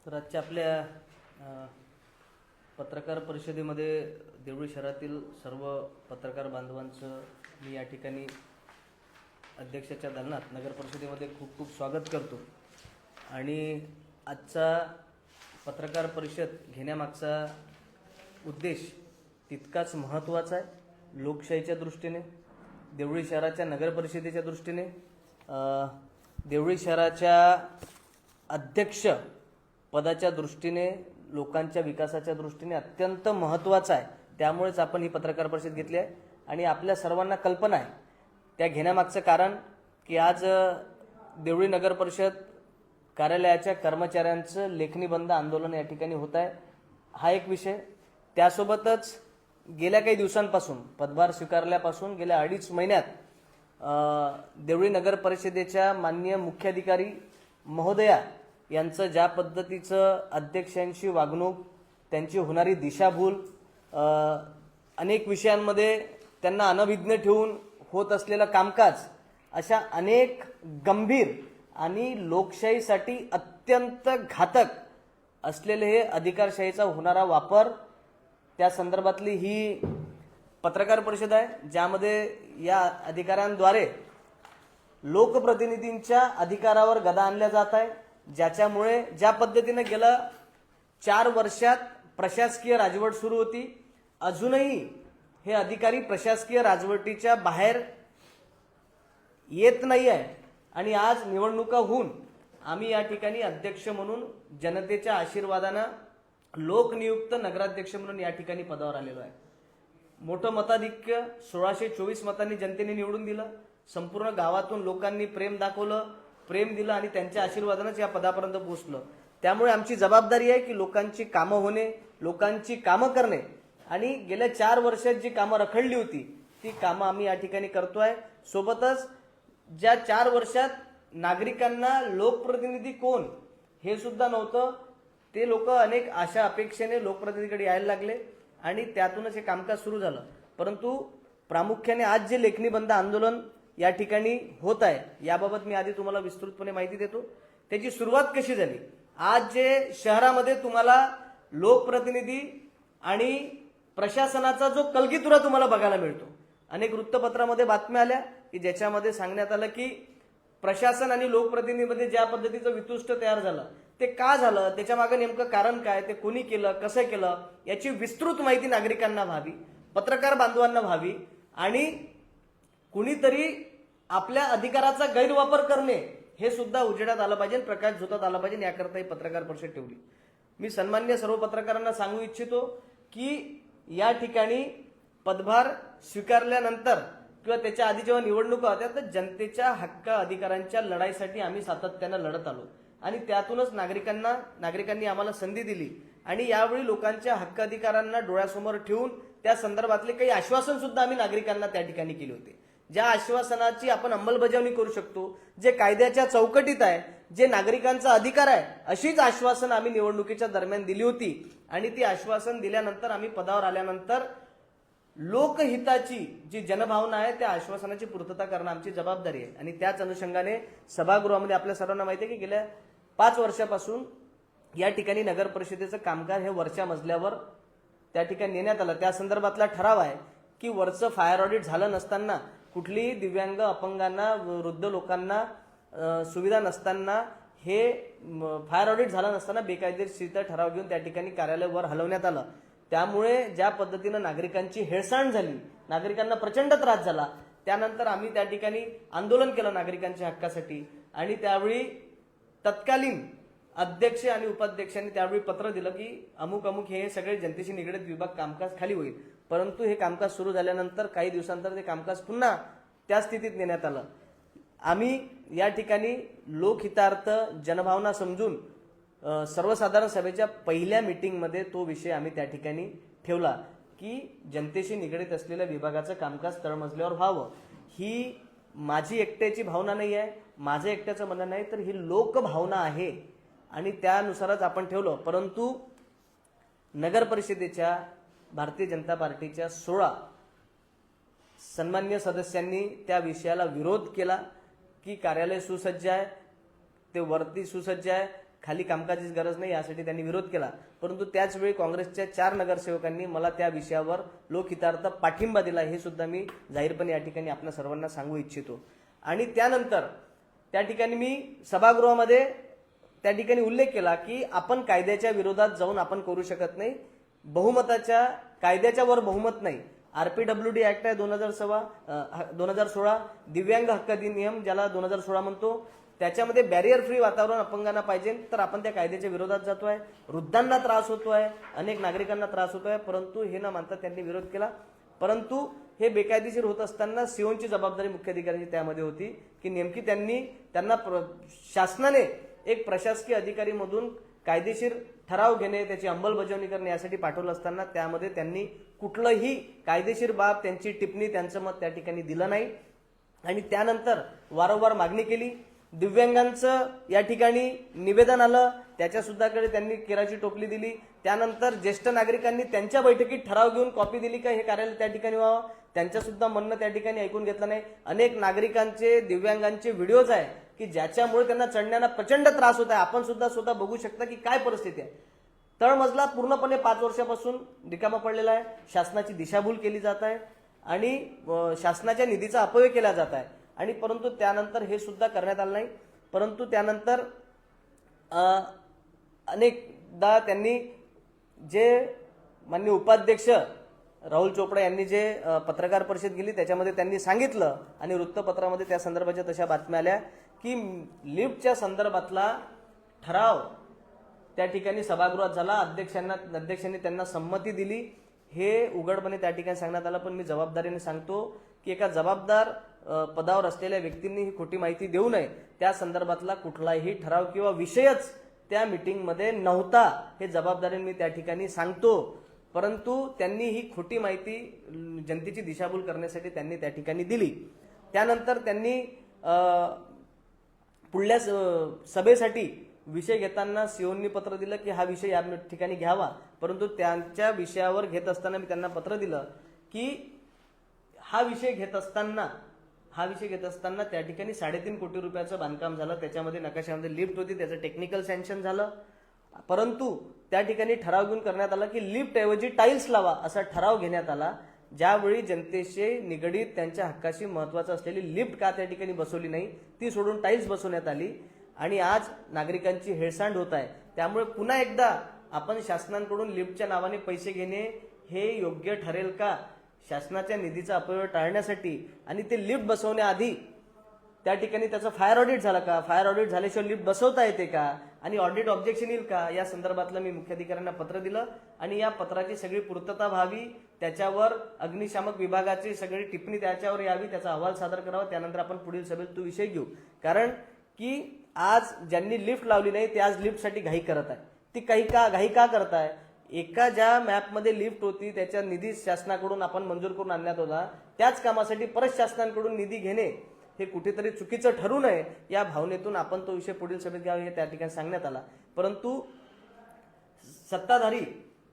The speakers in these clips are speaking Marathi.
तर आजच्या आपल्या पत्रकार परिषदेमध्ये देवळी शहरातील सर्व पत्रकार बांधवांचं मी या ठिकाणी अध्यक्षाच्या दालनात नगर परिषदेमध्ये खूप खूप स्वागत करतो। आणि आजचा पत्रकार परिषद घेण्यामागचा उद्देश तितकाच महत्त्वाचा आहे। लोकशाहीच्या दृष्टीने, देवळी शहराच्या नगर परिषदेच्या दृष्टीने, देवळी शहराच्या अध्यक्ष पदाच्या दृष्टीने, लोकांच्या विकासाच्या दृष्टीने अत्यंत महत्त्वाचा आहे। त्यामुळेच आपण ही पत्रकार परिषद घेतली आहे आणि आपल्या सर्वांना कल्पना आहे त्या घेण्यामागचं कारण की आज देवळी नगर परिषद कार्यालयाच्या कर्मचाऱ्यांचं लेखणी बंद आंदोलन या ठिकाणी होत आहे। हा एक विषय। त्यासोबतच गेल्या काही दिवसांपासून, पदभार स्वीकारल्यापासून गेल्या 2.5 महिन्यात देवळी नगर परिषदेच्या माननीय मुख्याधिकारी महोदया यांचं ज्या पद्धतीचं अध्यक्षांची वागणूक, त्यांची होणारी दिशाभूल, अनेक विषयांमध्ये त्यांना अनभिज्ञ ठेवून होत असलेलं कामकाज, अशा अनेक गंभीर आणि लोकशाहीसाठी अत्यंत घातक असलेले हे अधिकारशाहीचा होणारा वापर, त्या संदर्भातली ही पत्रकार परिषद आहे, ज्यामध्ये या अधिकाऱ्यांद्वारे लोकप्रतिनिधींच्या अधिकारावर गदा आणल्या जात आहे। ज्याच्यामुळे ज्या पद्धतीने गेल्या 4 वर्षात प्रशासकीय राजवट सुरू होती, अजूनही हे अधिकारी प्रशासकीय राजवटीच्या बाहेर येत नाही आहे। आणि आज निवडणुका होऊन आम्ही या ठिकाणी अध्यक्ष म्हणून जनतेच्या आशीर्वादानं लोकनियुक्त नगराध्यक्ष म्हणून या ठिकाणी पदावर आलेलो आहे। मोठं मताधिक्य 1624 मतांनी जनतेने निवडून दिलं। संपूर्ण गावातून लोकांनी प्रेम दाखवलं, प्रेम दिलं आणि त्यांच्या आशीर्वादानंच या पदापर्यंत पोहोचलं। त्यामुळे आमची जबाबदारी आहे की लोकांची कामं होणे, लोकांची कामं करणे, आणि गेल्या 4 वर्षात जी कामं रखडली होती ती कामं आम्ही या ठिकाणी करतोय। सोबतच ज्या 4 वर्षात नागरिकांना लोकप्रतिनिधी कोण हे सुद्धा नव्हतं, ते लोक अनेक आशा अपेक्षेने लोकप्रतिनिधीकडे यायला लागले आणि त्यातूनच हे कामकाज सुरू झालं। परंतु प्रामुख्याने आज जे लेखणी बंद आंदोलन या ठिकाणी होत आहे, याबाबत मी आधी तुम्हाला विस्तृतपणे माहिती देतो। त्याची सुरुवात कशी झाली। आज जे शहरामध्ये तुम्हाला लोकप्रतिनिधी आणि प्रशासनाचा जो कलगीतुरा तुम्हाला बघायला मिळतो, अनेक वृत्तपत्रामध्ये बातम्या आल्या की ज्याच्यामध्ये सांगण्यात आलं की प्रशासन आणि लोकप्रतिनिधीमध्ये ज्या पद्धतीचं वितुष्ट तयार झालं, ते का झालं, त्याच्या मागे नेमकं कारण काय, ते कोणी केलं, कसं केलं, याची विस्तृत माहिती नागरिकांना व्हावी, पत्रकार बांधवांना व्हावी, आणि कुणीतरी आपल्या अधिकाराचा गैरवापर करणे हे सुद्धा उजेडात आलं पाहिजे, प्रकाश झोतात आला पाहिजे। याकरता ही पत्रकार परिषद ठेवली। मी सन्माननीय सर्व पत्रकारांना सांगू इच्छितो की या ठिकाणी पदभार स्वीकारल्यानंतर किंवा त्याच्या आधी जेव्हा निवडणुका होत्या, तर जनतेच्या हक्क अधिकारांच्या लढाईसाठी आम्ही सातत्यानं लढत आलो आणि त्यातूनच नागरिकांनी आम्हाला संधी दिली। आणि यावेळी लोकांच्या हक्क अधिकारांना डोळ्यासमोर ठेवून त्या संदर्भातले काही आश्वासन सुद्धा आम्ही नागरिकांना त्या ठिकाणी केले होते, ज्या आश्वासनाची आपण अंमलबजावणी करू शकतो, जे कायद्याच्या चौकटीत आहे, जे नागरिकांचा अधिकार आहे, अशीच आश्वासन आम्ही निवडणुकीच्या दरम्यान दिली होती। आणि ती आश्वासन दिल्यानंतर आम्ही पदावर आल्यानंतर लोकहिताची जी जनभावना आहे त्या आश्वासनाची पूर्तता करणं आमची जबाबदारी आहे। आणि त्याच अनुषंगाने सभागृहामध्ये आपल्या सर्वांना माहिती आहे की गेल्या 5 वर्षापासून या ठिकाणी नगर परिषदेचं कामकाज हे वरच्या मजल्यावर त्या ठिकाणी नेण्यात आलं। त्या संदर्भातला ठराव आहे की वरचं फायर ऑडिट झालं नसताना, कुठलीही दिव्यांग, अपंगांना, वृद्ध लोकांना सुविधा नसताना, हे फायर ऑडिट झालं नसताना बेकायदेशीर ठराव घेऊन त्या ठिकाणी कार्यालय वर हलवण्यात आलं। त्यामुळे ज्या पद्धतीनं नागरिकांची हेळसांड झाली, नागरिकांना प्रचंड त्रास झाला, त्यानंतर आम्ही त्या ठिकाणी आंदोलन केलं नागरिकांच्या हक्कासाठी। आणि त्यावेळी तत्कालीन अध्यक्ष आणि उपाध्यक्षांनी त्यावेळी पत्र दिलं की अमुक अमुक हे सगळे जनतेशी निगडीत विभाग कामकाज खाली होईल। परंतु हे कामकाज सुरू झाल्यानंतर काही दिवसांतर ते कामकाज पुन्हा त्या स्थितीत नेण्यात आलं। आम्ही या ठिकाणी लोकहितार्थ, जनभावना समजून सर्वसाधारण सभेच्या पहिल्या मीटिंगमध्ये तो विषय आम्ही त्या ठिकाणी ठेवला की जनतेशी निगडीत असलेल्या विभागाचं कामकाज तळमजल्यावर व्हावं। ही माझी एकट्याची भावना नाही आहे, माझं एकट्याचं म्हणणं नाही, तर ही लोकभावना आहे आणि त्यानुसारच आपण ठेवलं। परंतु नगर परिषदेच्या भारतीय जनता पार्टीच्या 16 सन्माननीय सदस्यांनी त्या विषयाला विरोध केला की कार्यालय सुसज्ज आहे, ते वरती सुसज्ज आहे, खाली कामकाजीच गरज नाही यासाठी त्यांनी विरोध केला. परंतु त्याचवेळी काँग्रेसच्या 4 नगरसेवकांनी मला त्या विषयावर लोकहितार्थ पाठिंबा दिला, हे सुद्धा मी जाहीरपणे या ठिकाणी आपल्या सर्वांना सांगू इच्छितो. आणि त्यानंतर त्या ठिकाणी मी सभागृहामध्ये त्या ठिकाणी उल्लेख केला की आपण कायद्याच्या विरोधात जाऊन आपण करू शकत नाही. बहुमताच्या कायद्याच्या वर बहुमत नाही. RPWD ऍक्ट आहे 2016, दिव्यांग हक्क अधिनियम ज्याला 2016 म्हणतो, त्याच्यामध्ये बॅरियर फ्री वातावरण अपंगांना पाहिजे, तर आपण त्या कायद्याच्या विरोधात जातोय. वृद्धांना त्रास होतोय, अनेक नागरिकांना त्रास होतोय, परंतु हे न मानता त्यांनी विरोध केला. परंतु हे बेकायदेशीर होत असताना सीओची जबाबदारी मुख्याधिकाऱ्यांची त्यामध्ये होती की नेमकी त्यांना शासनाने एक प्रशासकीय अधिकारी मधून कायदेशीर ठराव घेणे, त्याची अंमलबजावणी करणे यासाठी पाठवलं असताना त्यामध्ये त्यांनी कुठलंही कायदेशीर बाब, त्यांची टिप्पणी, त्यांचं मत त्या ठिकाणी दिलं नाही. आणि त्यानंतर वारंवार मागणी केली. दिव्यांगांचं या ठिकाणी निवेदन आलं, त्याच्या सुद्धाकडे त्यांनी केराची टोपली दिली. त्यानंतर ज्येष्ठ नागरिकांनी त्यांच्या बैठकीत ठराव घेऊन कॉपी दिली का हे कार्यालय त्या ठिकाणी व्हावं, त्यांचं सुद्धा म्हणणं त्या ठिकाणी ऐकून घेतलं नाही. अनेक नागरिकांचे, दिव्यांगांचे व्हिडिओज आहे की ज्याच्यामुळे त्यांना चढण्याला प्रचंड त्रास होत आहे. आपण सुद्धा स्वतः बघू शकता की काय परिस्थिती आहे. तळमजला पूर्णपणे 5 वर्षापासून रिकामा पडलेला आहे. शासनाची दिशाभूल केली जात आहे आणि शासनाच्या निधीचा अपव्यय केला जात आहे. आणि परंतु त्यानंतर हे सुद्धा करण्यात आलं नाही. परंतु त्यानंतर अनेकदा त्यांनी जे माननीय उपाध्यक्ष राहुल चोपडा यांनी जे पत्रकार परिषद घेतली त्याच्यामध्ये त्यांनी सांगितलं आणि वृत्तपत्रामध्ये त्या संदर्भाच्या तशा बातम्या आल्या की लिफ्टच्या संदर्भातला ठराव त्या ठिकाणी सभागृहात झाला. अध्यक्षांनी त्यांना संमती दिली, हे उघडपणे त्या ठिकाणी सांगण्यात आलं. पण मी जबाबदारीने सांगतो की एका जबाबदार पदावर असलेल्या व्यक्तींनी ही खोटी माहिती देऊ नये. त्या संदर्भातला कुठलाही ठराव किंवा विषयच त्या मीटिंगमध्ये नव्हता, हे जबाबदारीने मी त्या ठिकाणी सांगतो. परंतु त्यांनी ही खोटी माहिती जनतेची दिशाभूल करण्यासाठी त्यांनी त्या ठिकाणी दिली. त्यानंतर त्यांनी पुढल्या सभेसाठी विषय घेताना सीओनी पत्र दिलं की हा विषय या ठिकाणी घ्यावा. परंतु त्यांच्या विषयावर घेत असताना मी त्यांना पत्र दिलं की हा विषय घेत असताना त्या ठिकाणी 3.5 कोटी रुपयाचं बांधकाम झालं. त्याच्यामध्ये नकाशामध्ये लिफ्ट होती, त्याचं टेक्निकल सँक्शन झालं. परंतु त्या ठिकाणी ठराव घेऊन करण्यात आला की लिफ्ट ऐवजी टाईल्स लावा असा ठराव घेण्यात आला. ज्यावेळी जनतेशी निगडीत त्यांच्या हक्काशी महत्वाचं असलेली लिफ्ट का त्या ठिकाणी बसवली नाही, ती सोडून टाईल्स बसवण्यात आली. आणि आज नागरिकांची हेळसांड होत आहे. त्यामुळे पुन्हा एकदा आपण शासनाकडून लिफ्टच्या नावाने पैसे घेणे हे योग्य ठरेल का? शासनाच्या निधीचा अपव्यय टाळण्यासाठी आणि ते लिफ्ट बसवण्याआधी त्या ठिकाणी त्याचं फायर ऑडिट झालं का? फायर ऑडिट झाल्याशिवाय लिफ्ट बसवता येते का? आणि ऑडिट ऑब्जेक्शन येईल का? या संदर्भातलं मी मुख्याधिकाऱ्यांना पत्र दिलं आणि या पत्राची सगळी पूर्तता व्हावी, त्याच्यावर अग्निशामक विभागाची सगळी टिप्पणी त्याच्यावर यावी, त्याचा अहवाल सादर करावा. त्यानंतर आपण पुढील सभेत तो विषय घेऊ. कारण की आज ज्यांनी लिफ्ट लावली नाही ते आज लिफ्टसाठी घाई करत आहे. ती घाई का करताय? एका ज्या मॅपमध्ये लिफ्ट होती त्याच्या निधी शासनाकडून आपण मंजूर करून आणण्यात होता, त्याच कामासाठी परत शासनाकडून निधी घेणे हे कुठेतरी चुकीचं ठरू नये या भावनेतून आपण तो विषय पुढील सभेत घ्यावा हे त्या ठिकाणी सांगण्यात आला. परंतु सत्ताधारी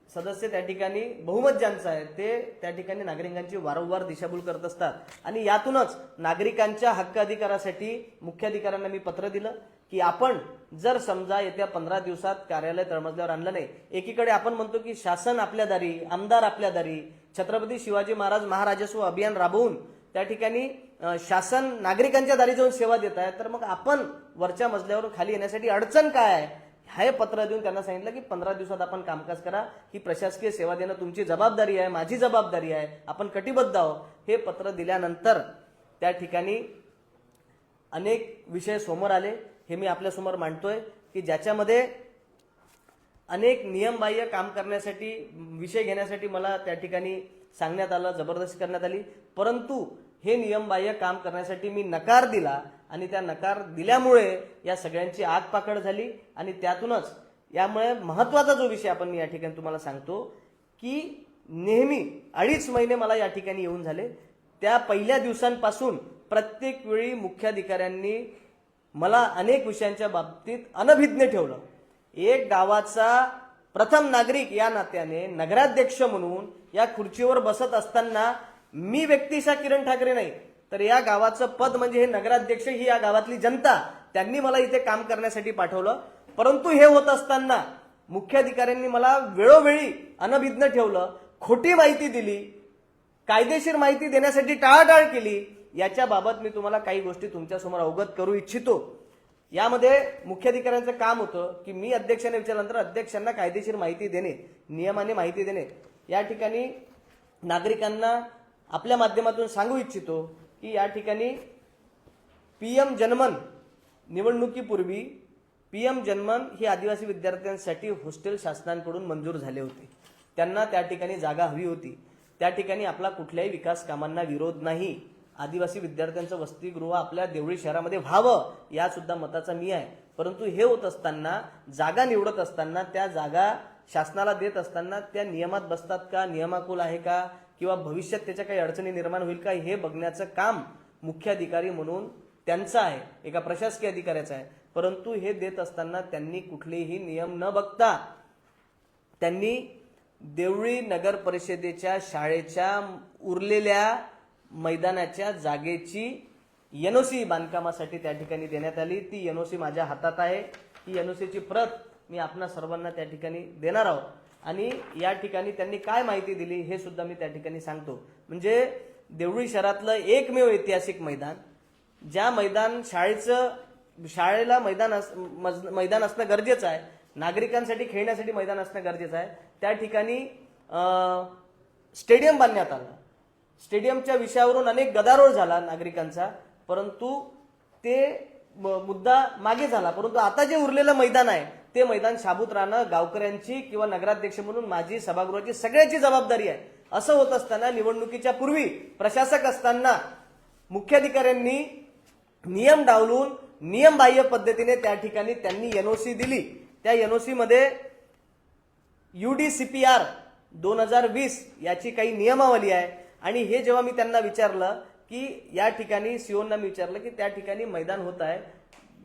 सदस्य त्या ठिकाणी बहुमत ज्यांचं आहे ते त्या ठिकाणी नागरिकांची वारंवार दिशाभूल करत असतात. आणि यातूनच नागरिकांच्या हक्क अधिकारासाठी मुख्याधिकाऱ्यांना मी पत्र दिलं की आपण जर समजा येत्या 15 दिवसात कार्यालय तळमजल्यावर आणलं नाही, एकीकडे आपण म्हणतो की शासन आपल्या दारी, आमदार आपल्या दारी, छत्रपती शिवाजी महाराज महाराजस्व अभियान राबवून त्या ठिकाणी शासन नागरिकांच्या दारी जाऊन सेवा देत आहे, तर मग आपण वरच्या मजल्यावर खाली येण्यासाठी अडचण काय आहे हे पत्र देऊन त्यांना सांगितलं की 15 दिवसात आपण कामकाज करा, ही प्रशासकीय सेवा देणं तुमची जबाबदारी आहे, माझी जबाबदारी आहे, आपण कटिबद्ध आहोत. हे पत्र दिल्यानंतर त्या ठिकाणी अनेक विषय समोर आले, हे मी आपल्या समोर मांडतोय की ज्याच्यामध्ये अनेक नियमबाह्य काम करण्यासाठी विषय घेण्यासाठी मला त्या ठिकाणी सांगण्यात आलं, जबरदस्ती करण्यात आली. परंतु हे नियमबाह्य काम करण्यासाठी मी नकार दिला आणि त्या नकार दिल्यामुळे या सगळ्यांची आगपाखड झाली. आणि त्यातूनच यामुळे महत्वाचा जो विषय आपण मी या ठिकाणी तुम्हाला सांगतो की नेहमी 2.5 महिने मला या ठिकाणी येऊन झाले, त्या पहिल्या दिवसांपासून प्रत्येक वेळी मुख्याधिकाऱ्यांनी मला अनेक विषयांच्या बाबतीत अनभिज्ञ ठेवलं. एक गावाचा प्रथम नागरिक या नात्याने नगराध्यक्ष म्हणून या खुर्चीवर बसत असताना मी व्यक्तिशः किरण ठाकरे नाही, तर या गावाचं पद म्हणजे हे नगराध्यक्ष, ही या गावातली जनता, त्यांनी मला इथे काम करण्यासाठी पाठवलं. परंतु हे होत असताना मुख्याधिकाऱ्यांनी मला वेळोवेळी अनभिज्ञ ठेवलं, खोटी माहिती दिली, कायदेशीर माहिती देण्यासाठी टाळाटाळ केली. याच्याबाबत मी तुम्हाला काही गोष्टी तुमच्यासमोर अवगत करू इच्छितो. यामध्ये मुख्याधिकाऱ्यांचं काम होतं की मी अध्यक्षांना विचारल्यानंतर अध्यक्षांना कायदेशीर माहिती देणे, नियमाने माहिती देणे. या ठिकाणी नागरिकांना आपल्या माध्यमातून सांगू इच्छितो की या ठिकाणी PM जनमन निवडणुकीपूर्वी PM जनमन ही आदिवासी विद्यार्थ्यांसाठी हॉस्टेल शासनाकडून मंजूर झाले होते. त्यांना त्या ठिकाणी जागा हवी होती. त्या ठिकाणी आपला कुठल्याही विकास कामांना विरोध नाही. आदिवासी विद्यार्थ्यांचं वसतिगृह आपल्या देवळी शहरामध्ये व्हावं या सुद्धा मताचा मी आहे. परंतु हे होत असताना जागा निवडत असताना त्या जागा शासनाला देत असताना त्या नियमात बसतात का, नियमाकुल आहे का, किंवा भविष्यात त्याच्या काही अडचणी निर्माण होईल का, हे बघण्याचं काम मुख्याधिकारी म्हणून त्यांचं आहे, एका प्रशासकीय अधिकाऱ्याचं आहे. परंतु हे देत असताना त्यांनी कुठलेही नियम न बघता त्यांनी देवळी नगर परिषदेच्या शाळेच्या उरलेल्या मैदानाच्या जागेची NOC बांधकामासाठी त्या ठिकाणी देण्यात आली. ती NOC माझ्या हातात आहे. ही NOCची प्रत मी आपणा सर्वांना त्या ठिकाणी देणार आहोत. आणि या ठिकाणी त्यांनी काय माहिती दिली हे सुद्धा मी त्या ठिकाणी सांगतो. म्हणजे देवळी शहरातलं एकमेव ऐतिहासिक मैदान, ज्या मैदान शाळेला मैदान असणं गरजेचं आहे, नागरिकांसाठी खेळण्यासाठी मैदान असणं गरजेचं आहे, त्या ठिकाणी स्टेडियम बांधण्यात आलं. स्टेडियमच्या विषयावरून अनेक गदारोळ झाला नागरिकांचा, परंतु ते मुद्दा मागे झाला. परंतु आता जे उरलेलं मैदान आहे ते मैदान शाबूत राहणं गावकऱ्यांची किंवा नगराध्यक्ष म्हणून माझी सभागृहाची सगळ्याची जबाबदारी आहे. असं होत असताना निवडणुकीच्या पूर्वी प्रशासक असताना मुख्याधिकाऱ्यांनी नियम डावलून नियमबाह्य पद्धतीने त्या ठिकाणी त्यांनी NOC दिली. त्या NOC मध्ये UDCPR 2020 याची काही नियमावली आहे. आणि हे जेव्हा मी त्यांना विचारलं की या ठिकाणी सीओना मी विचारलं की त्या ठिकाणी मैदान होत आहे,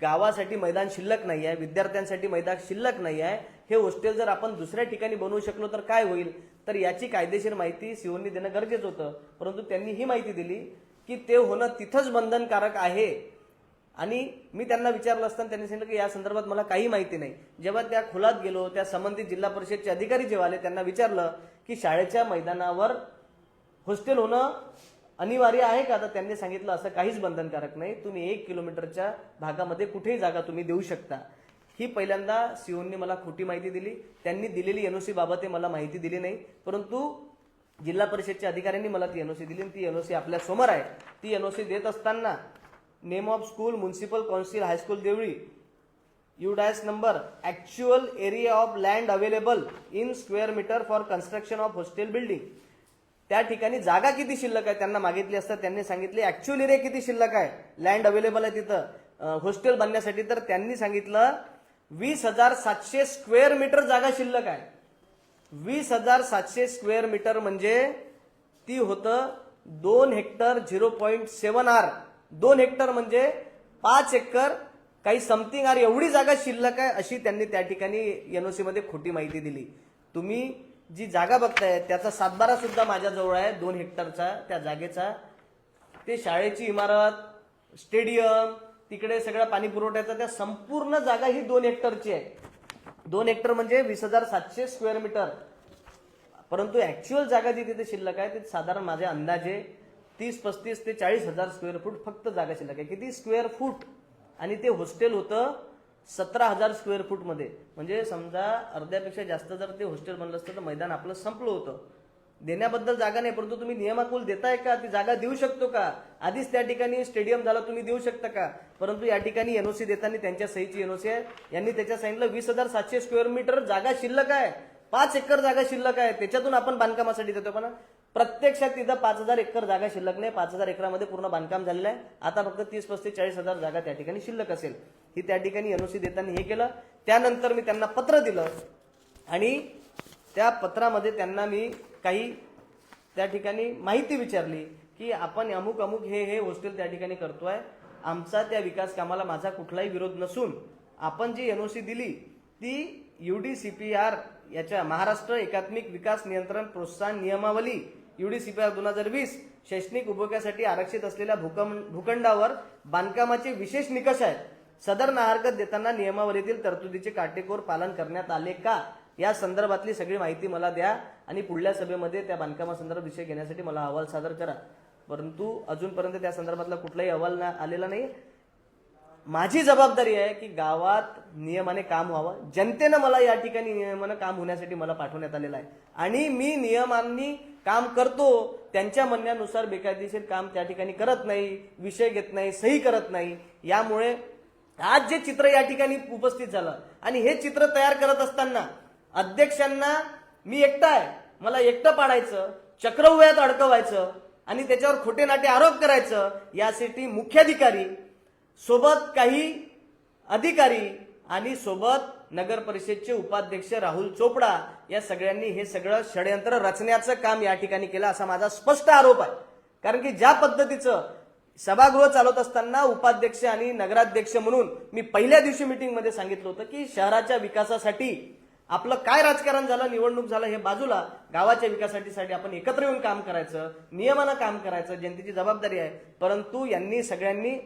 गावासाठी मैदान शिल्लक नाही आहे, विद्यार्थ्यांसाठी मैदान शिल्लक नाही आहे, हे हॉस्टेल जर आपण दुसऱ्या ठिकाणी बनवू शकलो तर काय होईल, तर याची कायदेशीर माहिती सीओनी देणं गरजेचं होतं. परंतु त्यांनी ही माहिती दिली की ते होणं तिथंच बंधनकारक आहे. आणि मी त्यांना विचारलं असताना त्यांनी सांगितलं की या संदर्भात मला काही माहिती नाही. जेव्हा त्या खोलात गेलो, त्या संबंधित जिल्हा परिषदचे अधिकारी जेव्हा आले त्यांना विचारलं की शाळेच्या मैदानावर हॉस्टेल होणं अनिवार्य आहे का, तर त्यांनी सांगितलं असं काहीच बंधनकारक नाही, तुम्ही 1 किलोमीटरच्या भागामध्ये कुठेही जागा तुम्ही देऊ शकता. ही पहिल्यांदा सीओनी मला खोटी माहिती दिली. त्यांनी दिलेली NOC बाबत मला माहिती दिली नाही. परंतु जिल्हा परिषदच्या अधिकाऱ्यांनी मला ती NOC दिली. ती NOC आपल्या समोर आहे. ती NOC देत असताना name of school, municipal council high school Deoli, UDAS number, actual area of land available in square metre for construction of hostel building. त्या ठिकाणी जागा किती शिल्लक आहे त्यांना मागितली असता त्यांनी सांगितले ऍक्च्युअल एरिया किती शिल्लक आहे, लँड अवेलेबल आहे तिथं हॉस्टेल बांधण्यासाठी, तर त्यांनी सांगितलं 20,700 स्क्वेअर मीटर जागा शिल्लक आहे. 20,700 स्क्वेअर मीटर म्हणजे ती होतं 2 हेक्टर 0.7 आर. 2 हेक्टर म्हणजे 5 एकर काही समथिंग आर एवढी जागा शिल्लक आहे, अशी त्यांनी त्या ठिकाणी NOC मध्ये खोटी माहिती दिली. तुम्ही जी जागा बघताय त्याचा सातबारा सुद्धा माझ्याजवळ आहे 2 हेक्टरचा त्या जागेचा. ते शाळेची इमारत, स्टेडियम, तिकडे सगळा पाणी पुरवठ्याचा, त्या संपूर्ण जागा ही 2 हेक्टरची आहे. 2 हेक्टर म्हणजे 20,700 स्क्वेअर मीटर. परंतु ऍक्च्युअल जागा जी तिथे शिल्लक आहे ते साधारण माझ्या अंदाजे 30-35 ते 40,000 स्क्वेअर फूट फक्त जागा शिल्लक आहे. किती स्क्वेअर फूट, आणि ते हॉस्टेल होतं 17,000 स्क्वेअर फूट मध्ये. म्हणजे समजा अर्ध्यापेक्षा जास्त जर ते हॉस्टेल बनलं असतं तर मैदान आपलं संपलं होतं. देण्याबद्दल जागा नाही, परंतु तुम्ही नियमाकुल देताय का, ती जागा देऊ शकतो का, आधीच त्या ठिकाणी स्टेडियम झाला तुम्ही देऊ शकता का. परंतु या ठिकाणी NOC देताना त्यांच्या सहीची NOC आहे. यांनी त्याच्या सांगितलं 20,700 स्क्वेअर मीटर जागा शिल्लक आहे, 5 एकर जागा शिल्लक आहे, त्याच्यातून आपण बांधकामासाठी देतो. पण प्रत्यक्षात तिथं 5,000 एकर जागा शिल्लक नाही. 5,000 एकरामध्ये पूर्ण बांधकाम झालेलं आहे. आता फक्त 30-35-40,000 जागा त्या ठिकाणी शिल्लक असेल. ही त्या ठिकाणी NOC देताना हे केलं. त्यानंतर मी त्यांना पत्र दिलं आणि त्या पत्रामध्ये त्यांना मी काही त्या ठिकाणी माहिती विचारली की आपण अमुक अमुक हे हॉस्टेल त्या ठिकाणी करतोय, आमचा त्या विकास कामाला माझा कुठलाही विरोध नसून आपण जी NOC दिली ती UDCPR याच्या महाराष्ट्र एकात्मिक विकास नियंत्रण प्रोत्साहन नियमावली UDCPR 2020 शैक्षणिक उपयोगासाठी आरक्षित असलेल्या भूखंडावर बांधकामाचे विशेष निकष आहेत. सदर नाहरकत देताना नियमावलीतील तरतुदीचे काटेकोर पालन करण्यात आले का, या संदर्भातली सगळी माहिती मला द्या आणि पुढल्या सभेमध्ये त्या बांधकामासंदर्भात विषय घेण्यासाठी मला अहवाल सादर करा. परंतु अजूनपर्यंत त्या संदर्भातला कुठलाही अहवाल आलेला नाही. माझी जबाबदारी आहे की गावात नियमाने काम व्हावं. जनतेनं मला या ठिकाणी नियमानं काम होण्यासाठी मला पाठवण्यात आलेलं आहे आणि मी नियमांनी काम करतो. त्यांच्या म्हणण्यानुसार बेकायदेशीर काम त्या ठिकाणी करत नाही, विषय घेत नाही, सही करत नाही. यामुळे आज जे चित्र या ठिकाणी उपस्थित झालं आणि हे चित्र तयार करत असताना अध्यक्षांना मी एकटा आहे, मला एकटं पाडायचं, चक्रव्यूहात अडकवायचं आणि त्याच्यावर खोटे नाटे आरोप करायचं, यासाठी मुख्याधिकारी सोबत काही अधिकारी आणि सोबत नगर परिषदचे उपाध्यक्ष राहुल चोपडा या सगळ्यांनी हे सगळं षडयंत्र रचण्याचं काम या ठिकाणी केलं असा माझा स्पष्ट आरोप आहे. कारण की ज्या पद्धतीचं सभागृह चालवत असताना उपाध्यक्ष आणि नगराध्यक्ष म्हणून मी पहिल्या दिवशी मीटिंगमध्ये सांगितलं होतं की शहराच्या विकासासाठी आपलं काय राजकारण झालं, निवडणूक झालं हे बाजूला, गावाच्या विकासासाठी आपण एकत्र येऊन काम करायचं, नियमानं काम करायचं, जनतेची जबाबदारी आहे. परंतु यांनी सगळ्यांनी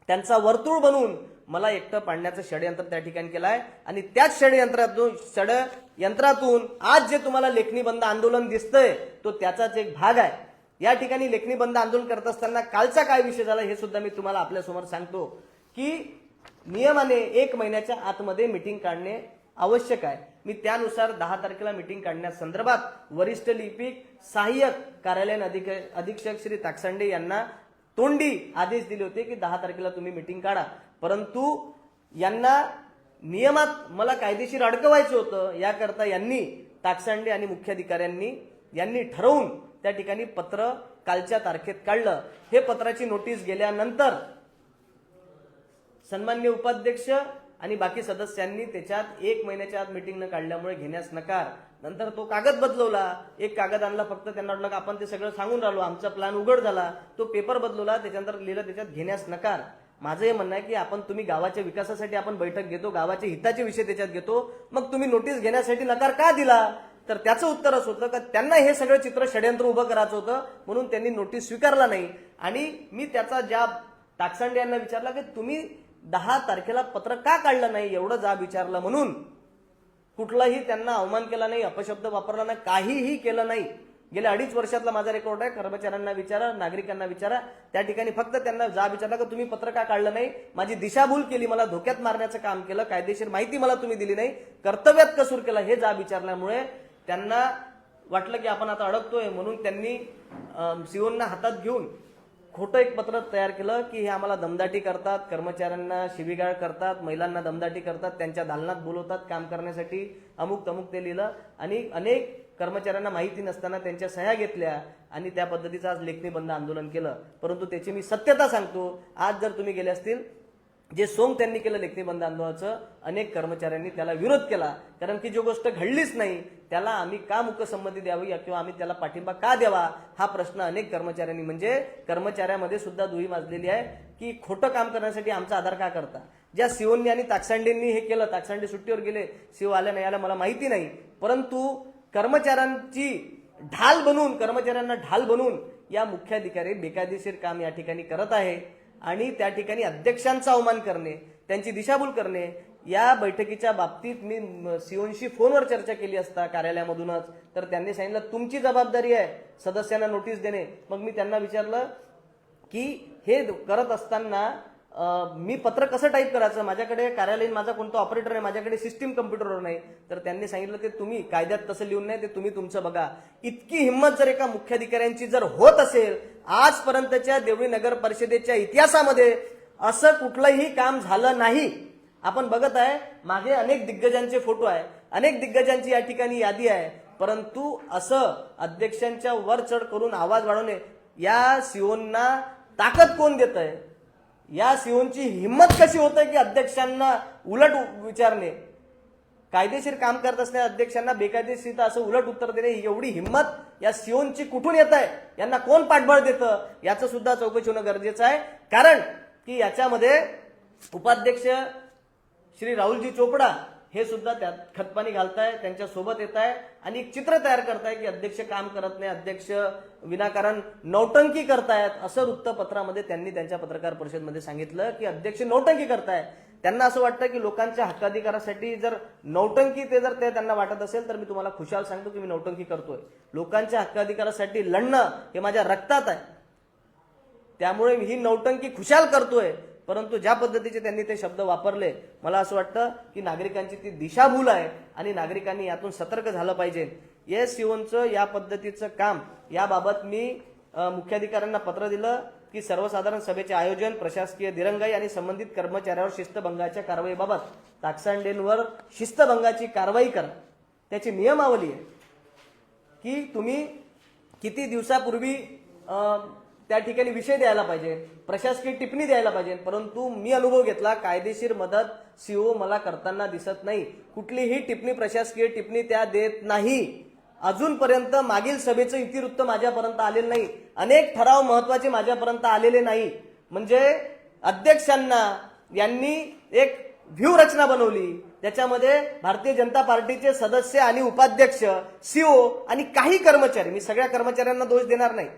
त्यांचा वर्तुळ बनवून मला एकटं पाडण्याचं षडयंत्र त्या ठिकाणी केलं आहे आणि त्याच षडयंत्रातून आज जे तुम्हाला लेखणी बंद आंदोलन दिसतंय तो त्याचाच एक भाग आहे. या ठिकाणी लेखणी बंद आंदोलन करत असताना कालचा काय विषय झाला हे सुद्धा मी तुम्हाला आपल्यासमोर सांगतो की नियमाने 1 महिन्याच्या आतमध्ये मीटिंग काढणे आवश्यक आहे. मी त्यानुसार 10 तारखेला मीटिंग काढण्यासंदर्भात वरिष्ठ लिपिक सहाय्यक कार्यालयीन अधीक्षक श्री ताकसांडे यांना तोंडी आदेश दिले होते की 10 तारखेला तुम्ही मीटिंग काढा. परंतु यांना नियमात मला कायदेशीर अडकवायचं होतं, याकरता यांनी ताकसांडे आणि मुख्याधिकाऱ्यांनी ठरवून त्या ठिकाणी पत्र कालच्या तारखेत काढलं. हे पत्राची नोटीस गेल्यानंतर सन्माननीय उपाध्यक्ष आणि बाकी सदस्यांनी त्याच्यात 1 महिन्याच्या आत मीटिंग न काढल्यामुळे घेण्यास नकार. नंतर तो कागद बदलवला, एक कागद आणला, फक्त त्यांना वाटलं की आपण ते सगळं सांगून राहिलो, आमचा प्लॅन उघड झाला. तो पेपर बदलवला, त्याच्यानंतर लिहिलं त्याच्यात घेण्यास नकार. माझं हे म्हणणं आहे की तुम्ही गावाच्या विकासासाठी आपण बैठक घेतो, गावाच्या हिताचे विषय त्याच्यात घेतो, मग तुम्ही नोटीस घेण्यासाठी नकार का दिला? तर त्याचं उत्तर असं होतं की त्यांना हे सगळं चित्र षडयंत्र उभं करायचं होतं म्हणून त्यांनी नोटीस स्वीकारला नाही. आणि मी त्याचा जाब ताकसांडे यांना विचारला की तुम्ही 10 तारखेला पत्र का काढलं नाही, एवढं जाब विचारलं म्हणून. कुठलाही त्यांना अवमान केला नाही, अपशब्द वापरला नाही, काहीही केलं नाही. गेल्या 2.5 वर्षातला माझा रेकॉर्ड आहे. कर्मचाऱ्यांना विचारा, नागरिकांना विचारा. त्या ठिकाणी फक्त त्यांना जाब विचारला की तुम्ही पत्र का काढलं नाही, माझी दिशाभूल केली, मला धोक्यात मारण्याचं काम केलं, कायदेशीर माहिती मला तुम्ही दिली नाही, कर्तव्यात कसूर केला, हे जाब विचारल्यामुळे त्यांना वाटलं की आपण आता अडकतोय. म्हणून त्यांनी सीओना हातात घेऊन खोटं एक पत्र तयार केलं की हे आम्हाला दमदाटी करतात, कर्मचाऱ्यांना शिवीगाळ करतात, महिलांना दमदाटी करतात, त्यांच्या दालनात बोलवतात काम करण्यासाठी, अमुक तमुक ते लिहिलं. आणि अनेक कर्मचाऱ्यांना माहिती नसताना त्यांच्या सह्या घेतल्या आणि त्या पद्धतीचं आज लेखणी बंद आंदोलन केलं. परंतु त्याची मी सत्यता सांगतो, आज जर तुम्ही गेले असतील, जे सोंग त्यांनी केलं लेखणी बंद आंदोलनाचं, अनेक कर्मचाऱ्यांनी त्याला विरोध केला. कारण की जो गोष्ट घडलीच नाही त्याला आम्ही का मुकसंमती द्यावी किंवा आम्ही त्याला पाठिंबा का द्यावा हा प्रश्न अनेक कर्मचाऱ्यांनी, म्हणजे कर्मचाऱ्यामध्ये सुद्धा दुही माजलेली आहे की खोटं काम करण्यासाठी आमचा आधार का करता. ज्या सीओनी आणि ताकसांडेंनी हे केलं, ताकसांडे सुट्टीवर गेले, सीओ आल्या नाही आल्या मला माहिती नाही, परंतु कर्मचाऱ्यांची कर्मचाऱ्यांना ढाल बनवून या मुख्याधिकारी बेकायदेशीर काम या ठिकाणी करत आहे. आणि त्या ठिकाणी अध्यक्षांचा अवमान करणे, त्यांची दिशाभूल करणे. या बैठकीच्या बाबतीत मी सीओनशी फोनवर चर्चा केली असता कार्यालयामधूनच, तर त्यांनी सांगितलं तुमची जबाबदारी आहे सदस्यांना नोटीस देणे. मग मी त्यांना विचारलं की हे करत असताना मी पत्र कसं टाईप करायचं, माझ्याकडे कार्यालयीन माझा कोणता ऑपरेटर आहे, माझ्याकडे सिस्टीम कम्प्युटरवर नाही. तर त्यांनी सांगितलं की तुम्ही कायद्यात तसं लिहून नाही, ते तुम्ही तुमचं बघा. इतकी हिंमत जर एका मुख्याधिकाऱ्यांची जर होत असेल, आजपर्यंतच्या देवळी नगर परिषदेच्या इतिहासामध्ये असं कुठलंही काम झालं नाही. आपण बघत आहे मागे अनेक दिग्गजांचे फोटो आहे, अनेक दिग्गजांची या ठिकाणी यादी आहे, परंतु असं अध्यक्षांच्या वर चढ करून आवाज वाढवणे, या सीओना ताकद कोण देत आहे? या सीओनची हिंमत कशी होत आहे की अध्यक्षांना उलट विचारणे, कायदेशीर काम करत असणाऱ्या अध्यक्षांना बेकायदेशीर असं उलट उत्तर देणे, एवढी हिंमत या सीओनची कुठून येत आहे? यांना कोण पाठबळ देतं? याचं सुद्धा चौकशी होणं गरजेचं आहे. कारण की याच्यामध्ये उपाध्यक्ष श्री राहुलजी चोपडा हे सुद्धा त्यात खतपाणी घालताय, त्यांच्या सोबत येत आहे आणि एक चित्र तयार करताय की अध्यक्ष काम करत नाही, अध्यक्ष विनाकारण नौटंकी करतायत. असं वृत्तपत्रामध्ये त्यांनी त्यांच्या पत्रकार परिषदेमध्ये सांगितलं की अध्यक्ष नौटंकी करताय. त्यांना असं वाटतं की लोकांच्या हक्काधिकारासाठी जर नौटंकी ते त्यांना वाटत असेल तर मी तुम्हाला खुशाल सांगतो की मी नौटंकी करतोय. लोकांच्या हक्काधिकारासाठी लढणं हे माझ्या रक्तात आहे. त्यामुळे ही नौटंकी खुशाल करतोय. परंतु ज्या पद्धतीचे त्यांनी ते शब्द वापरले, मला असं वाटतं की नागरिकांची ती दिशाभूल आहे आणि नागरिकांनी यातून सतर्क झालं पाहिजे. येस सिओनचं या पद्धतीचं काम याबाबत मी मुख्याधिकाऱ्यांना पत्र दिलं की सर्वसाधारण सभेचे आयोजन, प्रशासकीय दिरंगाई आणि संबंधित कर्मचाऱ्यावर शिस्तभंगाच्या कारवाईबाबत ताकसांडेंवर शिस्तभंगाची कारवाई करा. त्याची नियमावली आहे की तुम्ही किती दिवसापूर्वी त्या ठिकाणी विषय द्यायला पाहिजे, प्रशासकीय टिप्पणी द्यायला पाहिजे. परंतु मी अनुभव घेतला, कायदेशीर मदत सीओ मला करताना दिसत नाही. कुठलीही टिप्पणी, प्रशासकीय टिप्पणी त्या देत नाही. अजूनपर्यंत मागील सभेचं इतिवृत्त माझ्यापर्यंत आलेलं नाही. अनेक ठराव महत्वाचे माझ्यापर्यंत आलेले नाही. म्हणजे अध्यक्षांना यांनी एक व्यूहरचना बनवली, त्याच्यामध्ये भारतीय जनता पार्टीचे सदस्य आणि उपाध्यक्ष, सीओ आणि काही कर्मचारी, मी सगळ्या कर्मचाऱ्यांना दोष देणार नाही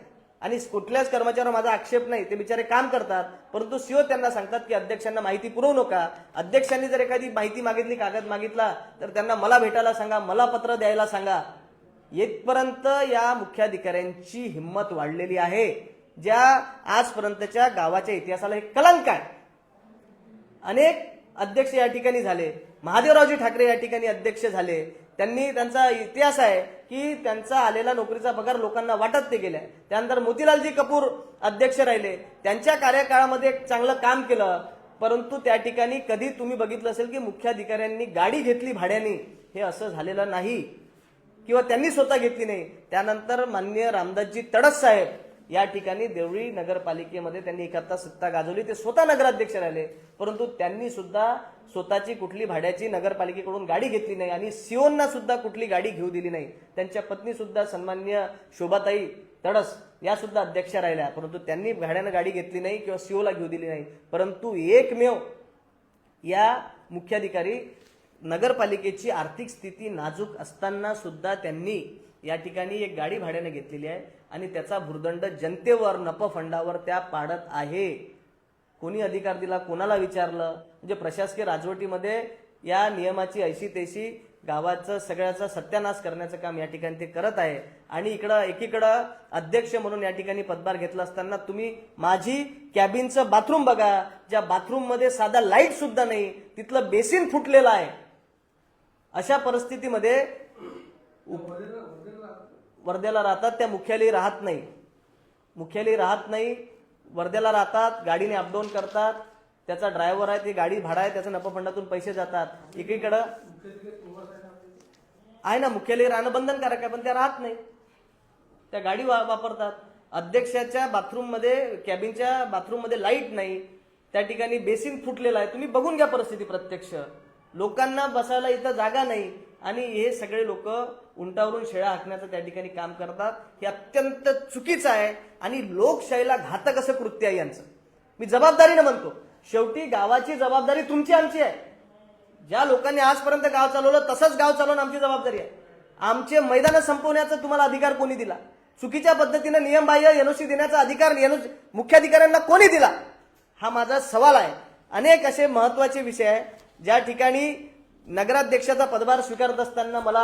आणि कुठल्याच कर्मचाऱ्यावर माझा आक्षेप नाही, ते बिचारे काम करतात. परंतु सीओ त्यांना सांगतात की अध्यक्षांना माहिती पुरवू नका. अध्यक्षांनी जर एखादी माहिती मागितली, कागद मागितला तर त्यांना मला भेटायला सांगा, मला पत्र द्यायला सांगा. येथपर्यंत या मुख्याधिकाऱ्यांची हिंमत वाढलेली आहे, ज्या आजपर्यंतच्या गावाच्या इतिहासाला एक कलंक आहे. अनेक अध्यक्ष या ठिकाणी झाले, महादेवरावजी ठाकरे या ठिकाणी अध्यक्ष झाले. त्यांचा इतिहास आहे की त्यांचा आलेला नोकरीचा पगार लोकांना वाटत ते गेल्या. त्यानंतर मोतीलालजी कपूर अध्यक्ष राहिले, त्यांच्या कार्यकाळामध्ये एक चांगलं काम केलं. परंतु त्या ठिकाणी कधी तुम्ही बघितलं असेल की मुख्याधिकाऱ्यांनी गाडी घेतली भाड्याने, हे असं झालेलं नाही किंवा त्यांनी स्वतः घेतली नाही. त्यानंतर माननीय रामदासजी तडस साहेब या ठिकाणी देवळी नगरपालिकेमध्ये त्यांनी एकाहत्तर सत्ता गाजवली, ते स्वतः नगराध्यक्ष राहिले. परंतु त्यांनी सुद्धा स्वतःची कुठली भाड्याची नगरपालिकेकडून गाडी घेतली नाही आणि सीओंना सुद्धा कुठली गाडी घेऊ दिली नाही. त्यांच्या पत्नी सुद्धा सन्माननीय शोभाताई तडस या सुद्धा अध्यक्ष राहिल्या, परंतु त्यांनी भाड्यानं गाडी घेतली नाही किंवा सीओला घेऊ दिली नाही. परंतु एकमेव या मुख्याधिकारी नगरपालिकेची आर्थिक स्थिती नाजूक असताना सुद्धा त्यांनी या ठिकाणी एक गाडी भाड्याने घेतलेली आहे आणि त्याचा भुर्दंड जनतेवर, नप फंडावर त्या पाडत आहे. कोणी अधिकार दिला, कोणाला विचारलं? म्हणजे प्रशासकीय राजवटीमध्ये या नियमाची ऐशी तेशी गावाचं सगळ्याचा सत्यानाश करण्याचं काम या ठिकाणी ते करत आहे. आणि एकीकडं अध्यक्ष म्हणून या ठिकाणी पदभार घेतला असताना तुम्ही माझी कॅबिनचं बाथरूम बघा, ज्या बाथरूममध्ये साधा लाईट सुद्धा नाही, तिथलं बेसिन फुटलेलं आहे. अशा परिस्थितीमध्ये वर्ध्याला राहतात, त्या मुख्यालयी राहत नाही, वर्ध्याला राहतात, गाडीने अपडाऊन करतात, त्याचा ड्रायव्हर आहे, ती गाडी भाडा आहे, त्याच्या नफा पैसे जातात. एकीकडं आहे ना, मुख्यालयी राहणं बंधनकारक आहे, पण त्या राहत नाही, त्या गाडी वापरतात. अध्यक्षाच्या बाथरूममध्ये, कॅबिनच्या बाथरूममध्ये लाईट नाही, त्या ठिकाणी बेसिन फुटलेला आहे. तुम्ही बघून घ्या परिस्थिती प्रत्यक्ष. लोकांना बसायला इथं जागा नाही आणि हे सगळे लोक उंटावरून शेळ्या हाकण्याचं त्या ठिकाणी काम करतात. हे अत्यंत चुकीचं आहे आणि लोकशाहीला घातक असं कृत्य आहे यांचं. मी जबाबदारीनं म्हणतो, शेवटी गावाची जबाबदारी तुमची आमची आहे. ज्या लोकांनी आजपर्यंत गाव चालवलं तसंच गाव चालवणं आमची जबाबदारी आहे. आमचे मैदान संपवण्याचा तुम्हाला अधिकार कोणी दिला? चुकीच्या पद्धतीने नियमबाह्य एनओसी देण्याचा अधिकार मुख्याधिकाऱ्यांना कोणी दिला? हा माझा सवाल आहे. अनेक असे महत्वाचे विषय आहे ज्या ठिकाणी नगराध्यक्षाचा पदभार स्वीकारत असताना मला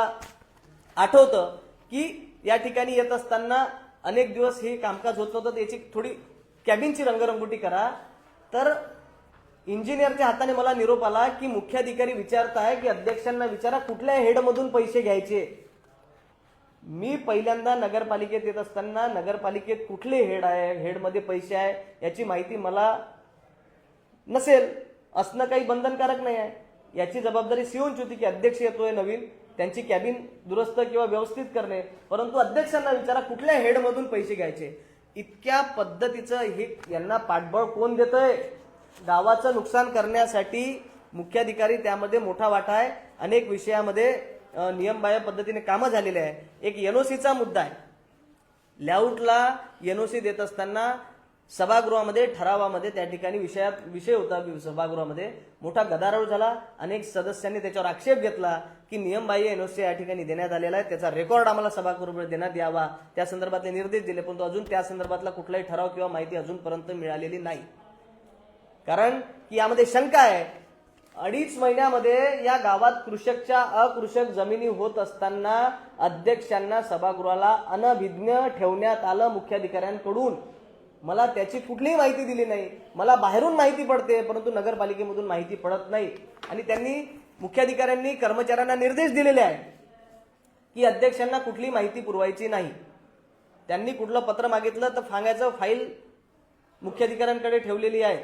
आठवतं की या ठिकाणी येत असताना अनेक दिवस हे कामकाज होत नव्हतं, याची थोडी कॅबिनची रंगरंगोटी करा. तर इंजिनियरच्या हाताने मला निरोप आला की मुख्याधिकारी विचारताय की अध्यक्षांना विचारा कुठल्या हेडमधून पैसे घ्यायचे. मी पहिल्यांदा नगरपालिकेत येत असताना नगरपालिकेत कुठले हेड आहे, हेडमध्ये पैसे आहे याची माहिती मला नसेल, असणं काही बंधनकारक नाही आहे. याची जबाबदारी सीओंची होती की अध्यक्ष येतोय नवीन, त्यांची कॅबिन दुरुस्त किंवा व्यवस्थित करणे, परंतु अध्यक्षांना विचारा कुठल्या हेडमधून पैसे घ्यायचे. इतक्या पद्धतीचं हे यांना पाठबळ कोण देतंय? गावाचं नुकसान करण्यासाठी मुख्याधिकारी त्यामध्ये मोठा वाटा आहे. अनेक विषयामध्ये नियमबाह्य पद्धतीने कामं झालेले आहे. एक एनओसीचा मुद्दा आहे. लेआउटला एनओसी देत असताना सभागृहामध्ये ठरावामध्ये त्या ठिकाणी विषय होता, सभागृहामध्ये मोठा गदारोळ झाला. अनेक सदस्यांनी त्याच्यावर आक्षेप घेतला की नियमबाह्य एनओसी या ठिकाणी देण्यात आलेला आहे, त्याचा रेकॉर्ड आम्हाला सभागृहामध्ये देण्यात यावा, त्या संदर्भातले निर्देश दिले. परंतु अजून त्या संदर्भातला कुठलाही ठराव किंवा माहिती अजूनपर्यंत मिळालेली नाही. कारण की यामध्ये शंका आहे 2.5 महिन्यामध्ये या गावात कृषकच्या अकृषक जमिनी होत असताना अध्यक्षांना सभागृहाला अनभिज्ञ ठेवण्यात आलं मुख्याधिकाऱ्यांकडून. मला त्याची कुठलीही माहिती दिली नाही. मला बाहेरून माहिती पडते, परंतु नगरपालिकेमधून माहिती पडत नाही. आणि त्यांनी मुख्याधिकाऱ्यांनी कर्मचाऱ्यांना निर्देश दिलेले आहे की अध्यक्षांना कुठली माहिती पुरवायची नाही. त्यांनी कुठलं पत्र मागितलं तर सांगायचं फाईल मुख्याधिकाऱ्यांकडे ठेवलेली आहे,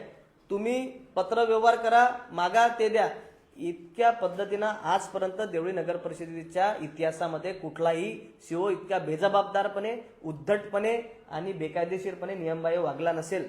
तुम्ही पत्र व्यवहार करा, मागा ते द्या. इतक्या पद्धतीनं आजपर्यंत देवळी नगर परिषदेच्या इतिहासामध्ये कुठलाही सीओ इतक्या बेजबाबदारपणे, उद्धटपणे आणि बेकायदेशीरपणे नियमबाह्य वागला नसेल.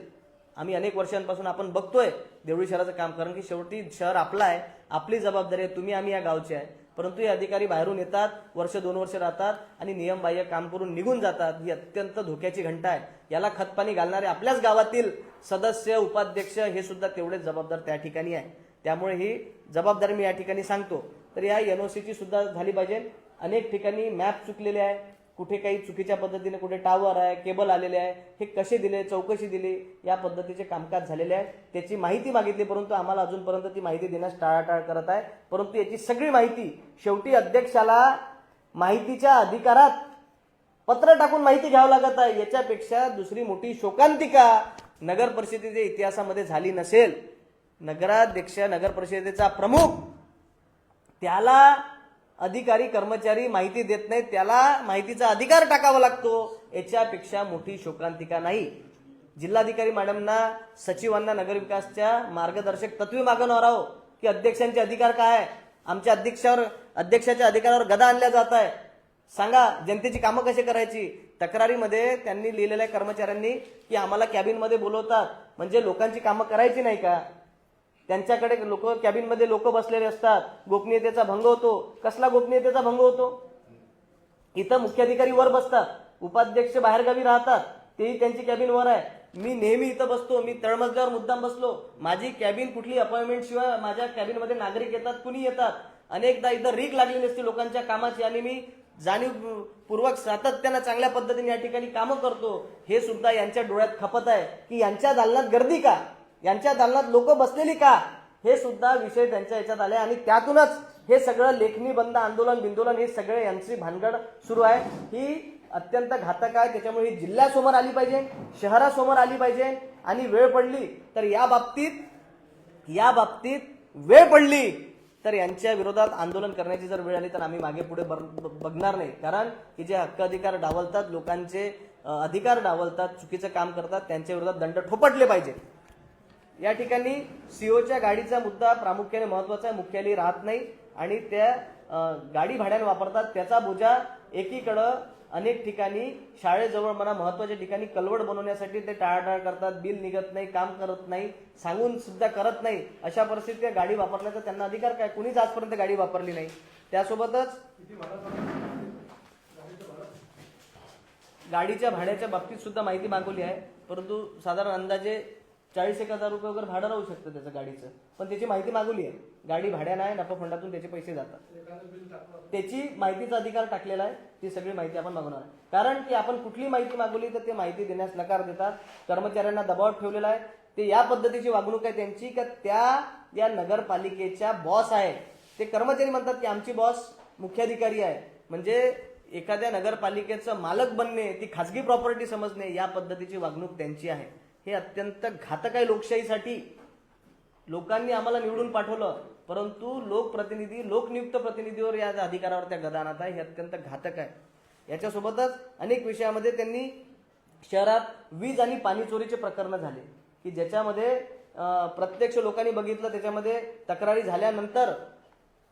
आम्ही अनेक वर्षांपासून आपण बघतोय देवळी शहराचं काम, कारण की शेवटी शहर आपलं आहे, आपली जबाबदारी आहे, तुम्ही आम्ही या गावचे आहे. परंतु हे अधिकारी बाहेरून येतात, 1-2 वर्ष राहतात आणि नियमबाह्य काम करून निघून जातात. ही अत्यंत धोक्याची घंटा आहे. याला खतपाणी घालणारे आपल्याच गावातील सदस्य, उपाध्यक्ष हे सुद्धा तेवढेच जबाबदार त्या ठिकाणी आहे. त्यामुळे ही जबाबदारी मी या ठिकाणी सांगतो. तर या एनओसीची सुद्धा झाली पाहिजे. अनेक ठिकाणी मॅप चुकलेले आहे, कुठे काही चुकीच्या पद्धतीने कुठे टावर आहे, केबल आलेले आहे, हे कसे दिले, चौकशी दिली, या पद्धतीचे कामकाज झालेले आहे. त्याची माहिती मागितली, परंतु आम्हाला अजूनपर्यंत ती माहिती देण्यास टाळाटाळ करत आहे. परंतु याची सगळी माहिती शेवटी अध्यक्षाला माहितीच्या अधिकारात पत्र टाकून माहिती घ्यावं लागत आहे. याच्यापेक्षा दुसरी मोठी शोकांतिका नगर परिषदेच्या इतिहासामध्ये झाली नसेल. नगराध्यक्ष, नगर परिषदेचा प्रमुख, त्याला अधिकारी कर्मचारी माहिती देत नाहीत, त्याला माहितीचा अधिकार टाकावा लागतो. याच्यापेक्षा मोठी शोकांतिका नाही. जिल्हाधिकारी मॅडमना, सचिवांना नगरविकासच्या मार्गदर्शक तत्वे मागवणार आहोत की अध्यक्षांचे अधिकार काय आहे. आमच्या अध्यक्षाच्या अधिकारावर गदा आणल्या जात आहे. सांगा जनतेची कामं कशी करायची. तक्रारीमध्ये त्यांनी लिहिलेल्या कर्मचाऱ्यांनी की आम्हाला कॅबिनमध्ये बोलवतात, म्हणजे लोकांची कामं करायची नाही का. त्यांच्याकडे कॅबिनमध्ये लोक बसलेले असतात, गोपनीयतेचा भंग होतो. कसला गोपनीयतेचा भंग होतो. इथं मुख्याधिकारी वर बसतात, उपाध्यक्ष बाहेरगावी राहतात, तेही त्यांची कॅबिन वर आहे. मी नेहमी इथं बसतो, मी तळमजल्यावर मुद्दाम बसलो. माझी कॅबिन कुठली अपॉइंटमेंट शिवाय माझ्या कॅबिनमध्ये नागरिक येतात, कुणी येतात. अनेकदा इथं रीक लागलेली असते लोकांच्या कामाची आणि मी जाणीवपूर्वक सातत्यानं चांगल्या पद्धतीने या ठिकाणी कामं करतो. हे सुद्धा यांच्या डोळ्यात खपत आहे की यांच्या दालनात गर्दी का, यांच्या दालनात लोक बसलेली का, हे सुद्धा विषय त्यांच्या याच्यात आले. आणि त्यातूनच हे सगळं लेखणी बंद आंदोलन बिंदोलन हे सगळे यांची भानगड सुरू आहे. ही अत्यंत घातक आहे. त्याच्यामुळे ही जिल्ह्यासमोर आली पाहिजे, शहरासमोर आली पाहिजे. आणि वेळ पडली तर या बाबतीत वेळ पडली तर यांच्या विरोधात आंदोलन करण्याची जर वेळ आली तर आम्ही मागे पुढे बघणार नाही. कारण की जे हक्क अधिकार डावलतात, लोकांचे अधिकार डावलतात, चुकीचं काम करतात, त्यांच्या विरोधात दंड ठोपटले पाहिजे. या ठिकाणी सीओच्या गाडीचा मुद्दा प्रामुख्याने महत्वाचा आहे. मुख्यालय राहत नाही आणि त्या गाडी भाड्याने वापरतात. त्याचा बोजा एकीकडं अनेक ठिकाणी शाळेजवळ म्हणा महत्वाच्या ठिकाणी कलवड बनवण्यासाठी ते टाळाटाळ करतात, बिल निघत नाही, काम करत नाही, सांगून सुद्धा करत नाही. अशा परिस्थितीत गाडी वापरण्याचा त्यांना अधिकार काय. कुणीच आजपर्यंत गाडी वापरली नाही. त्यासोबतच गाडीच्या भाड्याच्या बाबतीत सुद्धा माहिती मागवली आहे, परंतु साधारण अंदाजे 40,000 रुपये वगैरे भाडं राहू शकतं त्याचं गाडीचं, पण त्याची माहिती मागवली आहे. गाडी भाड्यानं आहे, नफा फंडातून त्याचे पैसे जातात, त्याची माहितीचा अधिकार टाकलेला आहे. ती सगळी माहिती आपण मागवणार आहे. कारण की आपण कुठली माहिती मागवली तर ते माहिती देण्यास नकार देतात. कर्मचाऱ्यांना दबावात ठेवलेला आहे. ते या पद्धतीची वागणूक आहे त्यांची का त्या या नगरपालिकेच्या बॉस आहे. ते कर्मचारी म्हणतात की आमची बॉस मुख्याधिकारी आहे, म्हणजे एखाद्या नगरपालिकेचं मालक बनणे, ती खासगी प्रॉपर्टी समजणे, या पद्धतीची वागणूक त्यांची आहे. हे अत्यंत घातक आहे लोकशाहीसाठी. लोकांनी आम्हाला निवडून पाठवलं, परंतु लोकप्रतिनिधी, लोकनियुक्त प्रतिनिधीवर या अधिकारावर त्या गदा आणत आहे. हे अत्यंत घातक आहे. याच्यासोबतच अनेक विषयामध्ये त्यांनी शहरात वीज आणि पाणी चोरीचे प्रकरण झाले की ज्याच्यामध्ये प्रत्यक्ष लोकांनी बघितलं. त्याच्यामध्ये तक्रारी झाल्यानंतर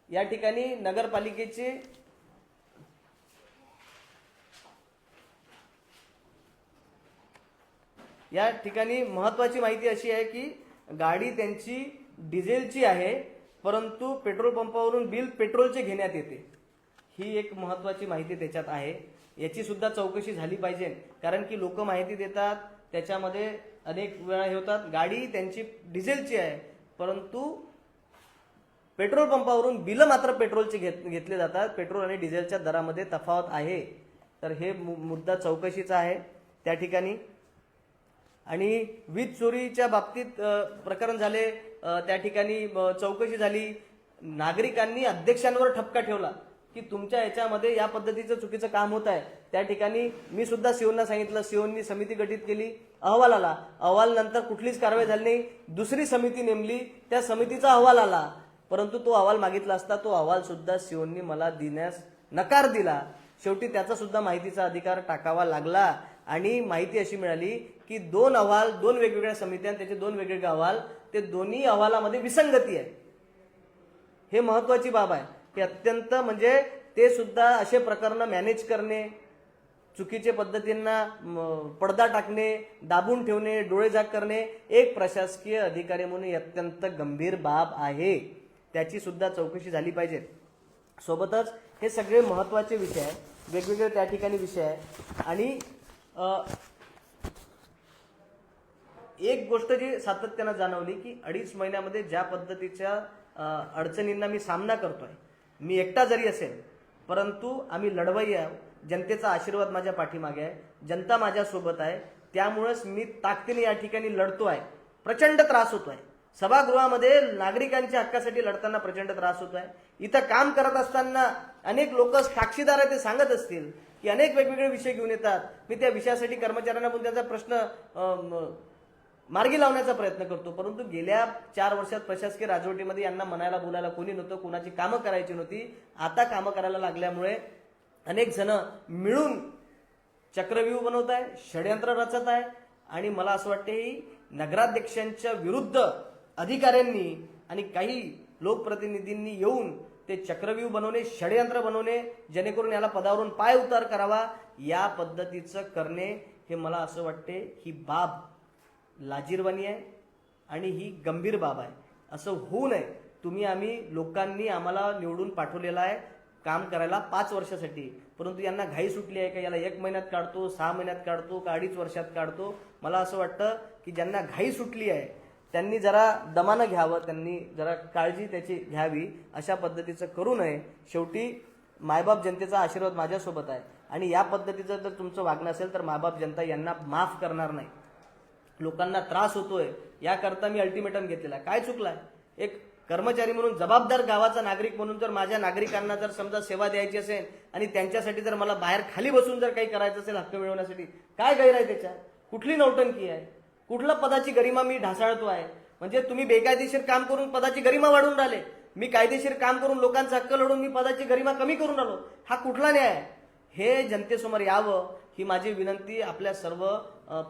या ठिकाणी नगरपालिकेचे या ठिकाणी महत्वाची माहिती अशी आहे की गाडी त्यांची डिझेलची आहे, परंतु पेट्रोल पंपावरून बिल पेट्रोलचे घेण्यात येते. ही एक महत्वाची माहिती त्याच्यात आहे. याची सुद्धा चौकशी झाली पाहिजे. कारण की लोक माहिती देतात, त्याच्यामध्ये अनेक वेळा हे होतात. गाडी त्यांची डिझेलची आहे, परंतु पेट्रोल पंपावरून बिल मात्र पेट्रोलचे घेतले जातात. पेट्रोल आणि डिझेलच्या दरामध्ये तफावत आहे. तर हे मुद्दा चौकशीचा आहे. त्या ठिकाणी आणि वीज चोरीच्या बाबतीत प्रकरण झाले, त्या ठिकाणी चौकशी झाली, नागरिकांनी अध्यक्षांवर ठपका ठेवला की तुमच्या याच्यामध्ये या पद्धतीचं चुकीचं काम होत आहे. त्या ठिकाणी मी सुद्धा सीओना सांगितलं, सीओनी समिती गठीत केली, अहवाल आला, अहवाल नंतर कुठलीच कारवाई झाली नाही. दुसरी समिती नेमली, त्या समितीचा अहवाल आला, परंतु तो अहवाल मागितला असता तो अहवाल सुद्धा सीओनी मला देण्यास नकार दिला. शेवटी त्याचा सुद्धा माहितीचा अधिकार टाकावा लागला आणि माहिती अशी मिळाली की 2 अहवाल, 2 वेगवेगळ्या समित्या, त्याचे 2 वेगवेगळे अहवाल, ते दोन्ही अहवालामध्ये विसंगती आहे. हे महत्वाची बाब आहे की अत्यंत म्हणजे ते सुद्धा असे प्रकरण मॅनेज करणे, चुकीचे पद्धतींना पडदा टाकणे, दाबून ठेवणे, डोळेझाक करणे एक प्रशासकीय अधिकारी म्हणून अत्यंत गंभीर बाब आहे. त्याची सुद्धा चौकशी झाली पाहिजे. सोबतच हे सगळे महत्वाचे विषय आहेत, वेगवेगळे त्या ठिकाणी विषय आहे. आणि एक गोष्ट जी सातत्यानं जाणवली की 2.5 महिन्यामध्ये ज्या पद्धतीच्या अडचणींना मी सामना करतोय, मी एकटा जरी असेल परंतु आम्ही लढवय्ये आहोत. जनतेचा आशीर्वाद माझ्या पाठीमागे आहे, जनता माझ्यासोबत आहे, त्यामुळेच मी ताकदीने या ठिकाणी लढतो आहे. प्रचंड त्रास होतोय सभागृहामध्ये, नागरिकांच्या हक्कासाठी लढताना प्रचंड त्रास होतोय. इथं काम करत असताना अनेक लोक साक्षीदार आहे, ते सांगत असतील की अनेक वेगवेगळे विषय घेऊन येतात. मी त्या विषयासाठी कर्मचाऱ्यांना पण त्याचा प्रश्न मार्गी लावण्याचा प्रयत्न करतो, परंतु गेल्या 4 वर्षात प्रशासकीय राजवटीमध्ये यांना म्हणायला बोलायला कोणी नव्हतं, कोणाची कामं करायची नव्हती. आता कामं करायला लागल्यामुळे अनेक जण मिळून चक्रव्यूह बनवत आहे, षडयंत्र रचत आहे. आणि मला असं वाटते ही नगराध्यक्षांच्या विरुद्ध अधिकाऱ्यांनी आणि काही लोकप्रतिनिधींनी येऊन ते चक्रव्यूह बनवणे, षडयंत्र बनवणे, जेणेकरून याला पदावरून पाय उतार करावा, या पद्धतीचं करणे हे मला असं वाटते ही बाब लाजिरवाणी आहे आणि ही गंभीर बाब आहे. असं होऊ नये. आम्ही लोकांनी आम्हाला निवडून पाठवलेला आहे काम करायला 5 वर्षासाठी, परंतु यांना घाई सुटली आहे का याला 1 महिन्यात काढतो, 6 महिन्यात काढतो का 2.5 वर्षात काढतो. मला असं वाटतं की ज्यांना घाई सुटली आहे त्यांनी जरा दमानं घ्यावं, त्यांनी जरा काळजी त्याची घ्यावी, अशा पद्धतीचं करू नये. शेवटी मायबाप जनतेचा आशीर्वाद माझ्यासोबत आहे आणि या पद्धतीचं जर तुमचं वागणं असेल तर मायबाप जनता यांना माफ करणार नाही. लोकांना त्रास होतोय याकरता मी अल्टिमेटम घेतलेला आहे. काय चुकलाय? एक कर्मचारी म्हणून, जबाबदार गावाचा नागरिक म्हणून जर माझ्या नागरिकांना जर समजा सेवा द्यायची असेल आणि त्यांच्यासाठी जर मला बाहेर खाली बसून जर काही करायचं असेल हक्क मिळवण्यासाठी, काय गैर आहे त्याच्यात? कुठली नौटंकी आहे? कुठला पदाची गरिमा मी ढासाळतो आहे? म्हणजे तुम्ही बेकायदेशीर काम करून पदाची गरिमा वाढवून राहिले, मी कायदेशीर काम करून लोकांचा हक्क लढून मी पदाची गरिमा कमी करून राहिलो. हा कुठला न्याय आहे? हे जनतेसमोर यावं ही माझी विनंती आपल्या सर्व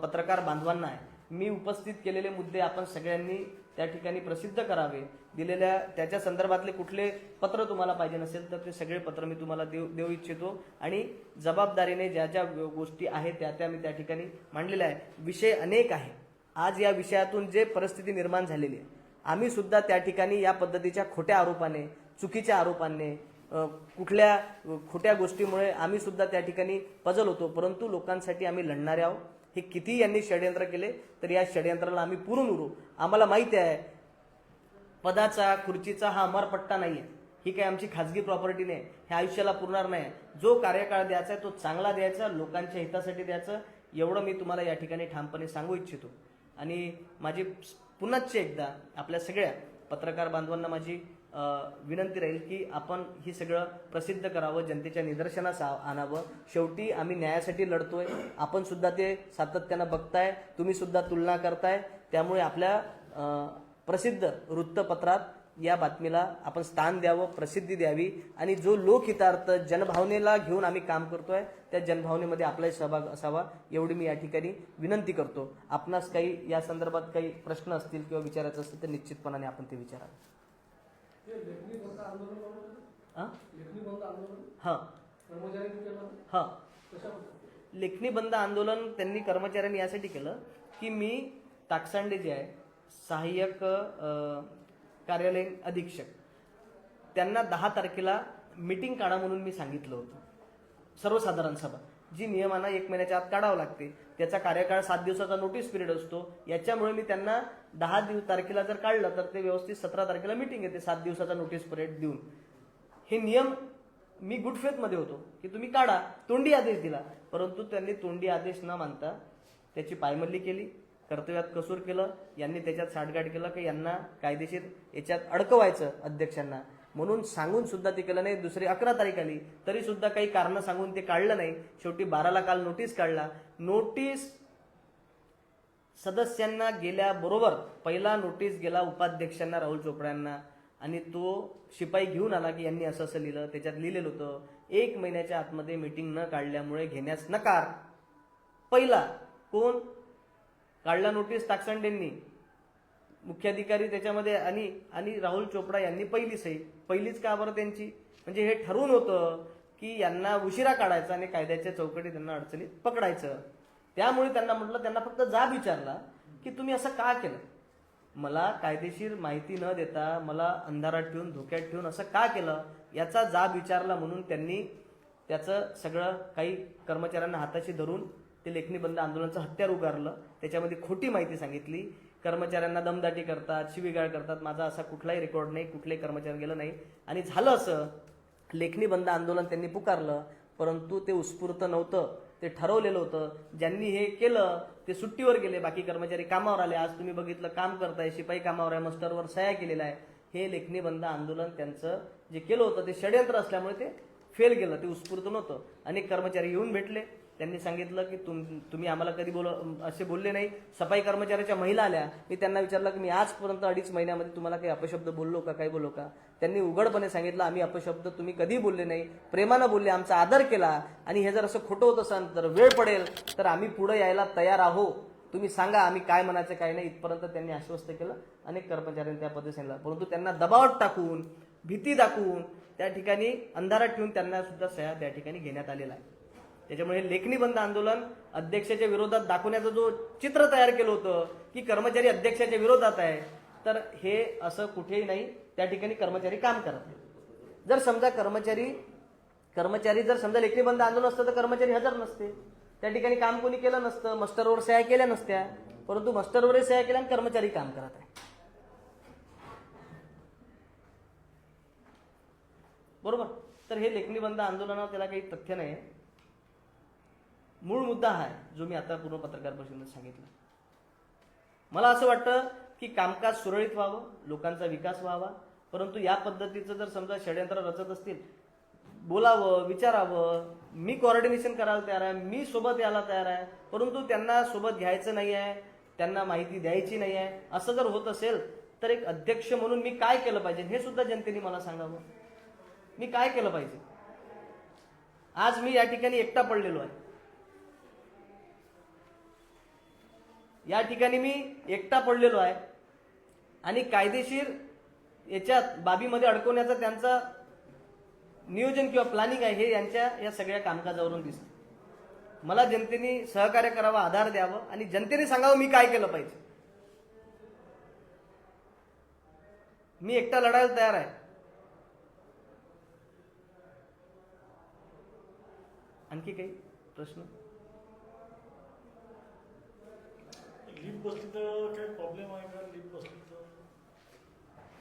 पत्रकार बांधवांना आहे. मी उपस्थित केलेले मुद्दे आपण सगळ्यांनी त्या ठिकाणी प्रसिद्ध करावे. दिलेल्या त्याच्या संदर्भातले कुठले पत्र तुम्हाला पाहिजे नसेल तर ते सगळे पत्र मी तुम्हाला देऊ इच्छितो आणि जबाबदारीने ज्या ज्या गोष्टी आहेत त्या मी त्या ठिकाणी मांडलेल्या आहे. विषय अनेक आहे. आज या विषयातून जे परिस्थिती निर्माण झालेली आहे, आम्ही सुद्धा त्या ठिकाणी या पद्धतीच्या खोट्या आरोपाने, चुकीच्या आरोपांनी, कुठल्या खोट्या गोष्टीमुळे आम्ही सुद्धा त्या ठिकाणी पजल होतो, परंतु लोकांसाठी आम्ही लढणारे आहोत. हे किती यांनी षडयंत्र केले तर या षडयंत्राला आम्ही पुरून उरू. आम्हाला माहिती आहे पदाचा, खुर्चीचा हा अमरपट्टा नाहीये, ही काही आमची खाजगी प्रॉपर्टी नाही, हे आयुष्याला पुरणार नाही. जो कार्यकाळ द्यायचा आहे तो चांगला द्यायचा, लोकांच्या हितासाठी द्यायचं, एवढं मी तुम्हाला या ठिकाणी ठामपणे सांगू इच्छितो. आणि माझी पुन्हाच एकदा आपल्या सगळ्या पत्रकार बांधवांना माझी विनंती राहील की आपण ही सगळं प्रसिद्ध करावं, जनतेच्या निदर्शनास आणावं. शेवटी आम्ही न्यायासाठी लढतोय, आपण सुद्धा ते सातत्यानं बघताय, तुम्ही सुद्धा तुलना करताय. त्यामुळे आपल्या प्रसिद्ध वृत्तपत्रात या बातमीला आपण स्थान द्यावं, प्रसिद्धी द्यावी आणि जो लोकहितार्थ जनभावनेला घेऊन आम्ही काम करतोय त्या जनभावनेमध्ये आपलाही सहभाग असावा, एवढी मी या ठिकाणी विनंती करतो. आपणास काही या संदर्भात काही प्रश्न असतील किंवा विचारायचं असतील तर निश्चितपणाने आपण ते विचारावे. लेखणी बंद आंदोलन त्यांनी कर्मचाऱ्यांनी यासाठी केलं की मी टाकसांडे जे आहे सहाय्यक कार्यालयीन अधीक्षक, त्यांना 10 तारखेला मीटिंग काढा म्हणून मी सांगितलं होतं. सर्वसाधारण सभा जी नियमानं 1 महिन्याच्या आत काढावं लागते, त्याचा कार्यकाळ 7 दिवसाचा नोटीस पिरियड असतो. याच्यामुळे मी त्यांना 10 तारखेला जर काढलं तर ते व्यवस्थित 17 तारखेला मीटिंग येते 7 दिवसाचा नोटीस पिरियड देऊन. हे नियम मी गुड फेथ मध्ये होतो की तुम्ही काढा, तोंडी आदेश दिला, परंतु त्यांनी तोंडी आदेश न मानता त्याची पायमल्ली केली. कर्तव्यात कसूर केलं, यांनी त्याच्यात साठगाठ केलं की यांना कायदेशीर याच्यात अडकवायचं अध्यक्षांना, म्हणून सांगून सुद्धा ते केलं नाही. दुसरी 11 तारीख आली तरी सुद्धा काही कारण सांगून ते काढलं नाही. शेवटी 12ला काल नोटीस काढला. नोटीस सदस्यांना गेल्याबरोबर पहिला नोटीस गेला उपाध्यक्षांना राहुल चोपडा यांना, आणि तो शिपाई घेऊन आला की यांनी असं असं लिहिलं. त्याच्यात लिहिलेलं होतं 1 महिन्याच्या आतमध्ये मीटिंग न काढल्यामुळे घेण्यास नकार. पहिला कोण काढला नोटीस? ताकसंडेंनी, मुख्याधिकारी त्याच्यामध्ये, आणि राहुल चोपडा यांनी पहिली सही. पहिलीच का बरं त्यांची? म्हणजे हे ठरवून होतं की यांना उशिरा काढायचं आणि कायद्याच्या चौकटीत त्यांना अडचणीत पकडायचं. त्यामुळे त्यांना म्हटलं, त्यांना फक्त जाब विचारला की तुम्ही असं का केलं? मला कायदेशीर माहिती न देता, मला अंधारात ठेवून, धोक्यात ठेवून असं का केलं याचा जाब विचारला. म्हणून त्यांनी त्याचं सगळं काही कर्मचाऱ्यांना हाताशी धरून ते लेखणी बंद आंदोलनाचं हत्यार उगारलं. त्याच्यामध्ये खोटी माहिती सांगितली, कर्मचाऱ्यांना दमदाटी करतात, शिवीगाळ करतात. माझा असा कुठलाही रेकॉर्ड नाही, कुठलाही कर्मचारी गेलं नाही. आणि झालं असं, लेखणी बंद आंदोलन त्यांनी पुकारलं, परंतु ते उत्स्फूर्त नव्हतं, ते ठरवलेलं होतं. ज्यांनी हे केलं ते सुट्टीवर गेले, बाकी कर्मचारी कामावर आले. आज तुम्ही बघितलं काम करताय, शिपाई कामावर आहे, मस्टरवर सह्या केलेला आहे. हे लेखणी बंद आंदोलन त्यांचं जे केलं होतं ते षडयंत्र असल्यामुळे ते फेल गेलं, ते उत्स्फूर्त नव्हतं. अनेक कर्मचारी येऊन भेटले, त्यांनी सांगितलं की तुम्ही आम्हाला कधी असे बोलले नाही. सफाई कर्मचाऱ्याच्या महिला आल्या, मी त्यांना विचारलं की मी आजपर्यंत 2.5 महिन्यामध्ये तुम्हाला काही अपशब्द बोललो का, काही बोललो का? त्यांनी उघडपणे सांगितलं, आम्ही अपशब्द तुम्ही कधी बोलले नाही, प्रेमानं बोलले, आमचा आदर केला. आणि हे जर असं खोटं होत असेल, तर वेळ पडेल तर आम्ही पुढे यायला तयार आहोत, तुम्ही सांगा आम्ही काय म्हणायचं काय नाही. इथपर्यंत त्यांनी आश्वस्त केलं. अनेक कर्मचाऱ्यांनी त्या पद्धतीने सांगितलं, परंतु त्यांना दबावात टाकून, भीती दाखवून त्या ठिकाणी अंधारात ठेवून त्यांना सुद्धा सह्या त्या ठिकाणी घेण्यात आलेला आहे. त्याच्यामुळे लेखणी बंद आंदोलन अध्यक्षाच्या विरोधात दाखवण्याचं जो चित्र तयार केलं होतं की कर्मचारी अध्यक्षाच्या विरोधात आहे, तर हे असं कुठेही नाही. त्या ठिकाणी कर्मचारी काम करत नाही. जर समजा कर्मचारी जर समजा लेखणी बंद आंदोलन असतं तर कर्मचारी हजर नसते, त्या ठिकाणी काम कोणी केलं नसतं, मस्टरवर सह्या केल्या नसत्या. परंतु मस्टरवर सह्या केल्या आणि कर्मचारी काम करत आहे. बरोबर? तर हे लेखणी बंद आंदोलनावर त्याला काही तथ्य नाही. मूळ मुद्दा हा आहे जो मी आता पूर्ण पत्रकार परिषदेत सांगितला. मला असं वाटतं की कामकाज सुरळीत व्हावं, लोकांचा विकास व्हावा. परंतु या पद्धतीचं जर समजा षडयंत्र रचत असतील, बोलावं, विचारावं, मी कोऑर्डिनेशन करायला तयार आहे, मी सोबत यायला तयार आहे, परंतु त्यांना सोबत घ्यायचं नाही आहे, त्यांना माहिती द्यायची नाही आहे, असं जर होत असेल तर एक अध्यक्ष म्हणून मी काय केलं पाहिजे हे सुद्धा जनतेने मला सांगावं. मी काय केलं पाहिजे? आज मी या ठिकाणी एकटा पडलेलो आहे. या ठिकाणी मी एकटा पडलेलो आहे आणि कायदेशीर याच्यात बाबीमध्ये अडकवण्याचं त्यांचं नियोजन किंवा प्लॅनिंग आहे, हे यांच्या या सगळ्या कामकाजावरून दिसतं. मला जनतेने सहकार्य करावं, आधार द्यावं आणि जनतेने सांगावं मी काय केलं पाहिजे. मी एकटा लढायला तयार आहे. आणखी काही प्रश्न? लिफ्ट बसली तर काही प्रॉब्लेम आहे का? लिफ्ट बसली तर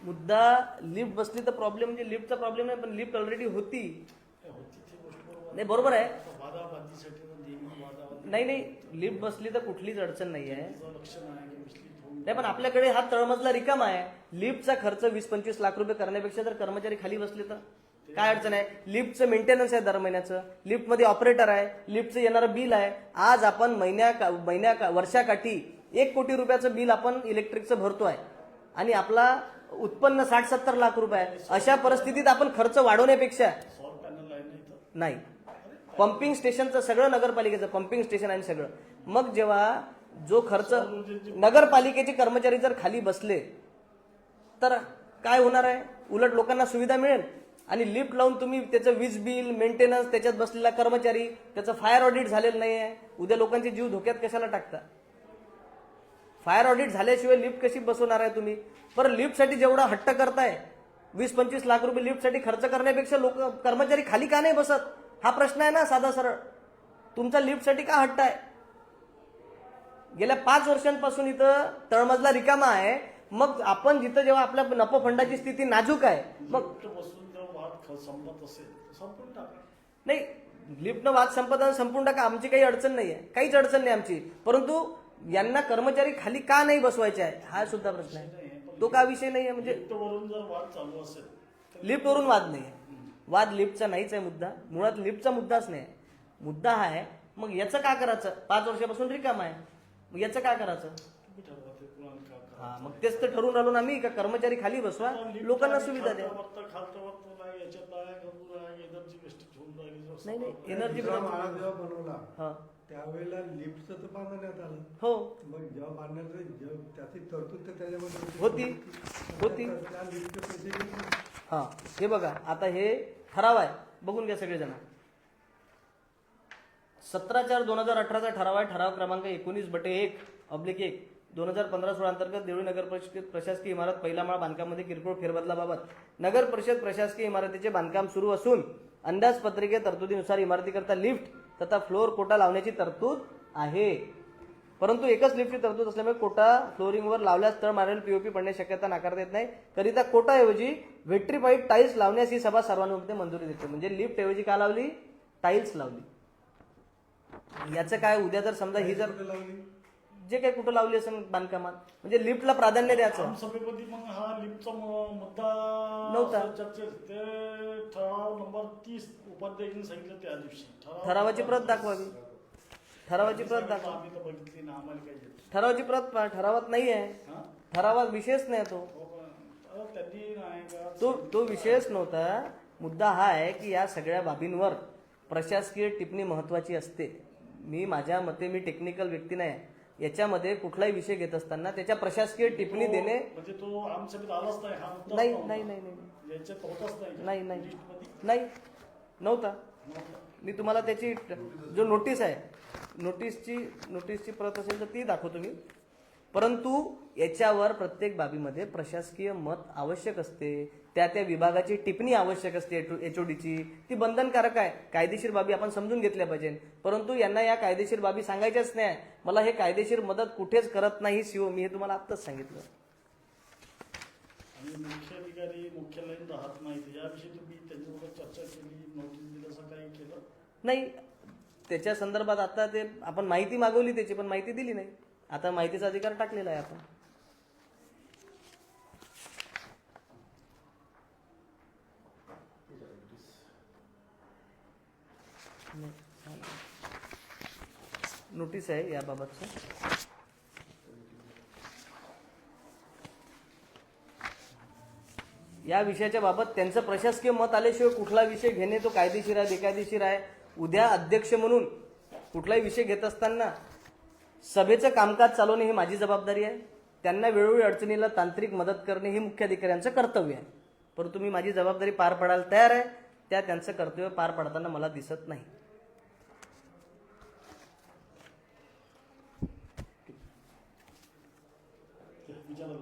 मुद्दा लिफ्ट बसली तर प्रॉब्लेम म्हणजे लिफ्टचा प्रॉब्लेम नाही, पण लिफ्ट ऑलरेडी होती. नाही, बरोबर आहे. नाही, लिफ्ट बसली तर कुठलीच अडचण नाही आहे. नाही, पण आपल्याकडे हा तळमजला रिकामा आहे. लिफ्टचा खर्च 20-25 लाख रुपये करण्यापेक्षा जर कर्मचारी खाली बसले तर काय अडचण आहे? लिफ्टचं मेंटेनन्स आहे दर महिन्याचं, लिफ्टमध्ये ऑपरेटर आहे, लिफ्टचं येणारं बिल आहे. आज आपण वर्षाकाठी 1 कोटी रुपयाचं बिल आपण इलेक्ट्रिकचं भरतो आहे आणि आपला उत्पन्न 60-70 लाख रुपये आहे. अशा परिस्थितीत आपण खर्च वाढवण्यापेक्षा नाही, पंपिंग स्टेशनचं सगळं नगरपालिकेचं पंपिंग स्टेशन आणि सगळं, मग जेव्हा जो खर्च नगरपालिकेचे कर्मचारी जर खाली बसले तर काय होणार आहे? उलट लोकांना सुविधा मिळेल. आणि लिफ्ट लावून तुम्ही त्याचं वीज बिल, मेंटेनन्स, त्याच्यात बसलेला कर्मचारी, त्याचं फायर ऑडिट झालेलं नाही आहे, उद्या लोकांचे जीव धोक्यात कशाला टाकता? फायर ऑडिट झाल्याशिवाय लिफ्ट कशी बसवणार आहे तुम्ही? बरं, लिफ्टसाठी जेवढा हट्ट करताय, 20-25 लाख रुपये लिफ्टसाठी खर्च करण्यापेक्षा कर्मचारी खाली का नाही बसत? हा प्रश्न आहे ना साधा सरळ. तुमचा लिफ्टसाठी का हट्ट आहे? गेल्या 5 वर्षांपासून इथं तळमजला रिकामा आहे. मग आपण जिथं जेव्हा आपल्या नफो फंडाची स्थिती नाजूक आहे, मग संपत असेल संपून टाका. नाही, लिफ्टनं वाद संपत संपून टाका, आमची काही अडचण नाही आहे, काहीच अडचण नाही आमची. परंतु यांना कर्मचारी खाली का नाही बसवायचे आहे हा सुद्धा प्रश्न आहे. तो का विषय नाही आहे म्हणजे लिफ्टवरून जर वाद चालू असेल तर लिफ्टवरून वाद नाही आहे. वाद लिफ्टचा नाहीच आहे मुद्दा. मुळात लिफ्टचा मुद्दाच नाही आहे. मुद्दा हा आहे मग याचं का करायचं. 5 वर्षापासून रिकाम आहे मग याचं का करायचं. तुम्ही ठरवा ते कुणाला का करा. हा मग तेच तर ठरवून राहिलो ना आम्ही का कर्मचारी खाली बसवा लोकांना सुविधा द्या. खालतं वरतं नाही याच्यात आहे गरजू आहे एनर्जी वेस्टेज होऊन राहिली जर नाही नाही सकाळ- एनर्जी दुसरा माळा जेव्हा बनवला हा त्यावेळेला लिफ्टचं तर बांधण्यात आलं. हो मग जेव्हा बांधण्यात आलं, त्याची तरतूद तर त्याच्यामध्ये होती. त्या लिफ्टचे पैसे घेतले. हा हे बघा आता हे ठराव आहे बघून घ्या सगळेजण. 17/4/2018 ठराव आहे. ठराव क्रमांक 19/1/1 2015-16 अंतर्गत देवळी नगर परिषद प्रशासकीय इमारत पहिला माळ बांधकामामध्ये किरकोळ फेरबदलाबाबत नगर परिषद प्रशासकीय इमारतीचे बांधकाम सुरू असून अंदाजपत्रिके तरतुदीनुसार इमारतीकरता लिफ्ट तथा फ्लोअर कोटा लावण्याची तरतूद आहे. परंतु एकच लिफ्टची तरतूद असल्यामुळे कोटा फ्लोरिंगवर लावल्यास तळ मारेल पीओपी पडण्याची शक्यता नाकारता येत नाही. करिता कोटाऐवजी व्हिट्रीफाईड टाईल्स लावण्यास ही सभा सर्वानुमते मंजुरी देते. म्हणजे लिफ्ट ऐवजी का लावली टाईल्स लावली. याचं काय उद्या जर समजा ही जर कुठे लावली? जे काही कुठं लावली असेल बांधकामात म्हणजे लिफ्टला प्राधान्य द्यायचं. आमसभेमध्ये मग हा लिफ्टचा मुद्दा नव्हता. चर्चेत ते ठराव नंबर 30 उपाध्यायांनी सांगितलं त्या दिवशी ठरावाची प्रत दाखवावी. ठरावाची प्रत दाखवा. आम्ही तर बघितली ना आम्हाला काही येत. ठरावाची प्रत ठरावात नाही आहे. हा? ठरावात विषयच नाही तो. हो का? त्यांनी नाही का तो विषयच नव्हता. मुद्दा हा आहे की या सगळ्या बाबींवर प्रशासकीय टिप्पणी महत्वाची असते. मी माझ्या मते मी टेक्निकल व्यक्ती नाही. याच्यामध्ये कुठलाही विषय घेत असताना त्याच्या प्रशासकीय टिप्पणी देणे म्हणजे तो आमसभेत आलाच नाही हा मुद्दाच नाही नव्हता. नाही नाही नाही याच्यात होताच नाही का? नाही नाही लिस्टमध्ये? नाही नव्हता. नव्हता. मी तुम्हाला त्याची जो नोटीस आहे नोटीसची प्रत असेल तर ती दाखवतो मी. परंतु याच्यावर प्रत्येक बाबीमध्ये प्रशासकीय मत आवश्यक असते. त्या विभागाची टिप्पणी आवश्यक असते. एचओडीची ती बंधनकारक आहे. कायदेशीर बाबी आपण समजून घेतल्या पाहिजे. परंतु यांना या कायदेशीर बाबी सांगायच्याच नाही. मला हे कायदेशीर मदत कुठेच करत नाही सीओ. मी हे तुम्हाला आत्ताच सांगितलं. आणि मुख्य अधिकारी मुख्यालयात राहत नाही याविषयी तुम्ही त्यांच्याबरोबर चर्चा केली नोटीस दिलं असं काही केलं नाही त्याच्या संदर्भात आता ते आपण माहिती मागवली त्याची पण माहिती दिली नाही. आता माहितीचा अधिकार टाकलेला आहे आपण. नोटीस आहे याबाबतचं. या विषयाच्या बाबत त्यांचं प्रशासकीय मत आल्याशिवाय कुठला विषय घेणे तो कायदेशीर आहे बेकायदेशीर आहे. उद्या अध्यक्ष म्हणून कुठलाही विषय घेत असताना सभेचं कामकाज चालवणे ही माझी जबाबदारी आहे. त्यांना वेळोवेळी अडचणीला तांत्रिक मदत करणे हे मुख्याधिकाऱ्यांचं कर्तव्य आहे. परंतु मी माझी जबाबदारी पार पाडायला तयार आहे. त्यांचं कर्तव्य पार पाडताना मला दिसत नाही. विचारा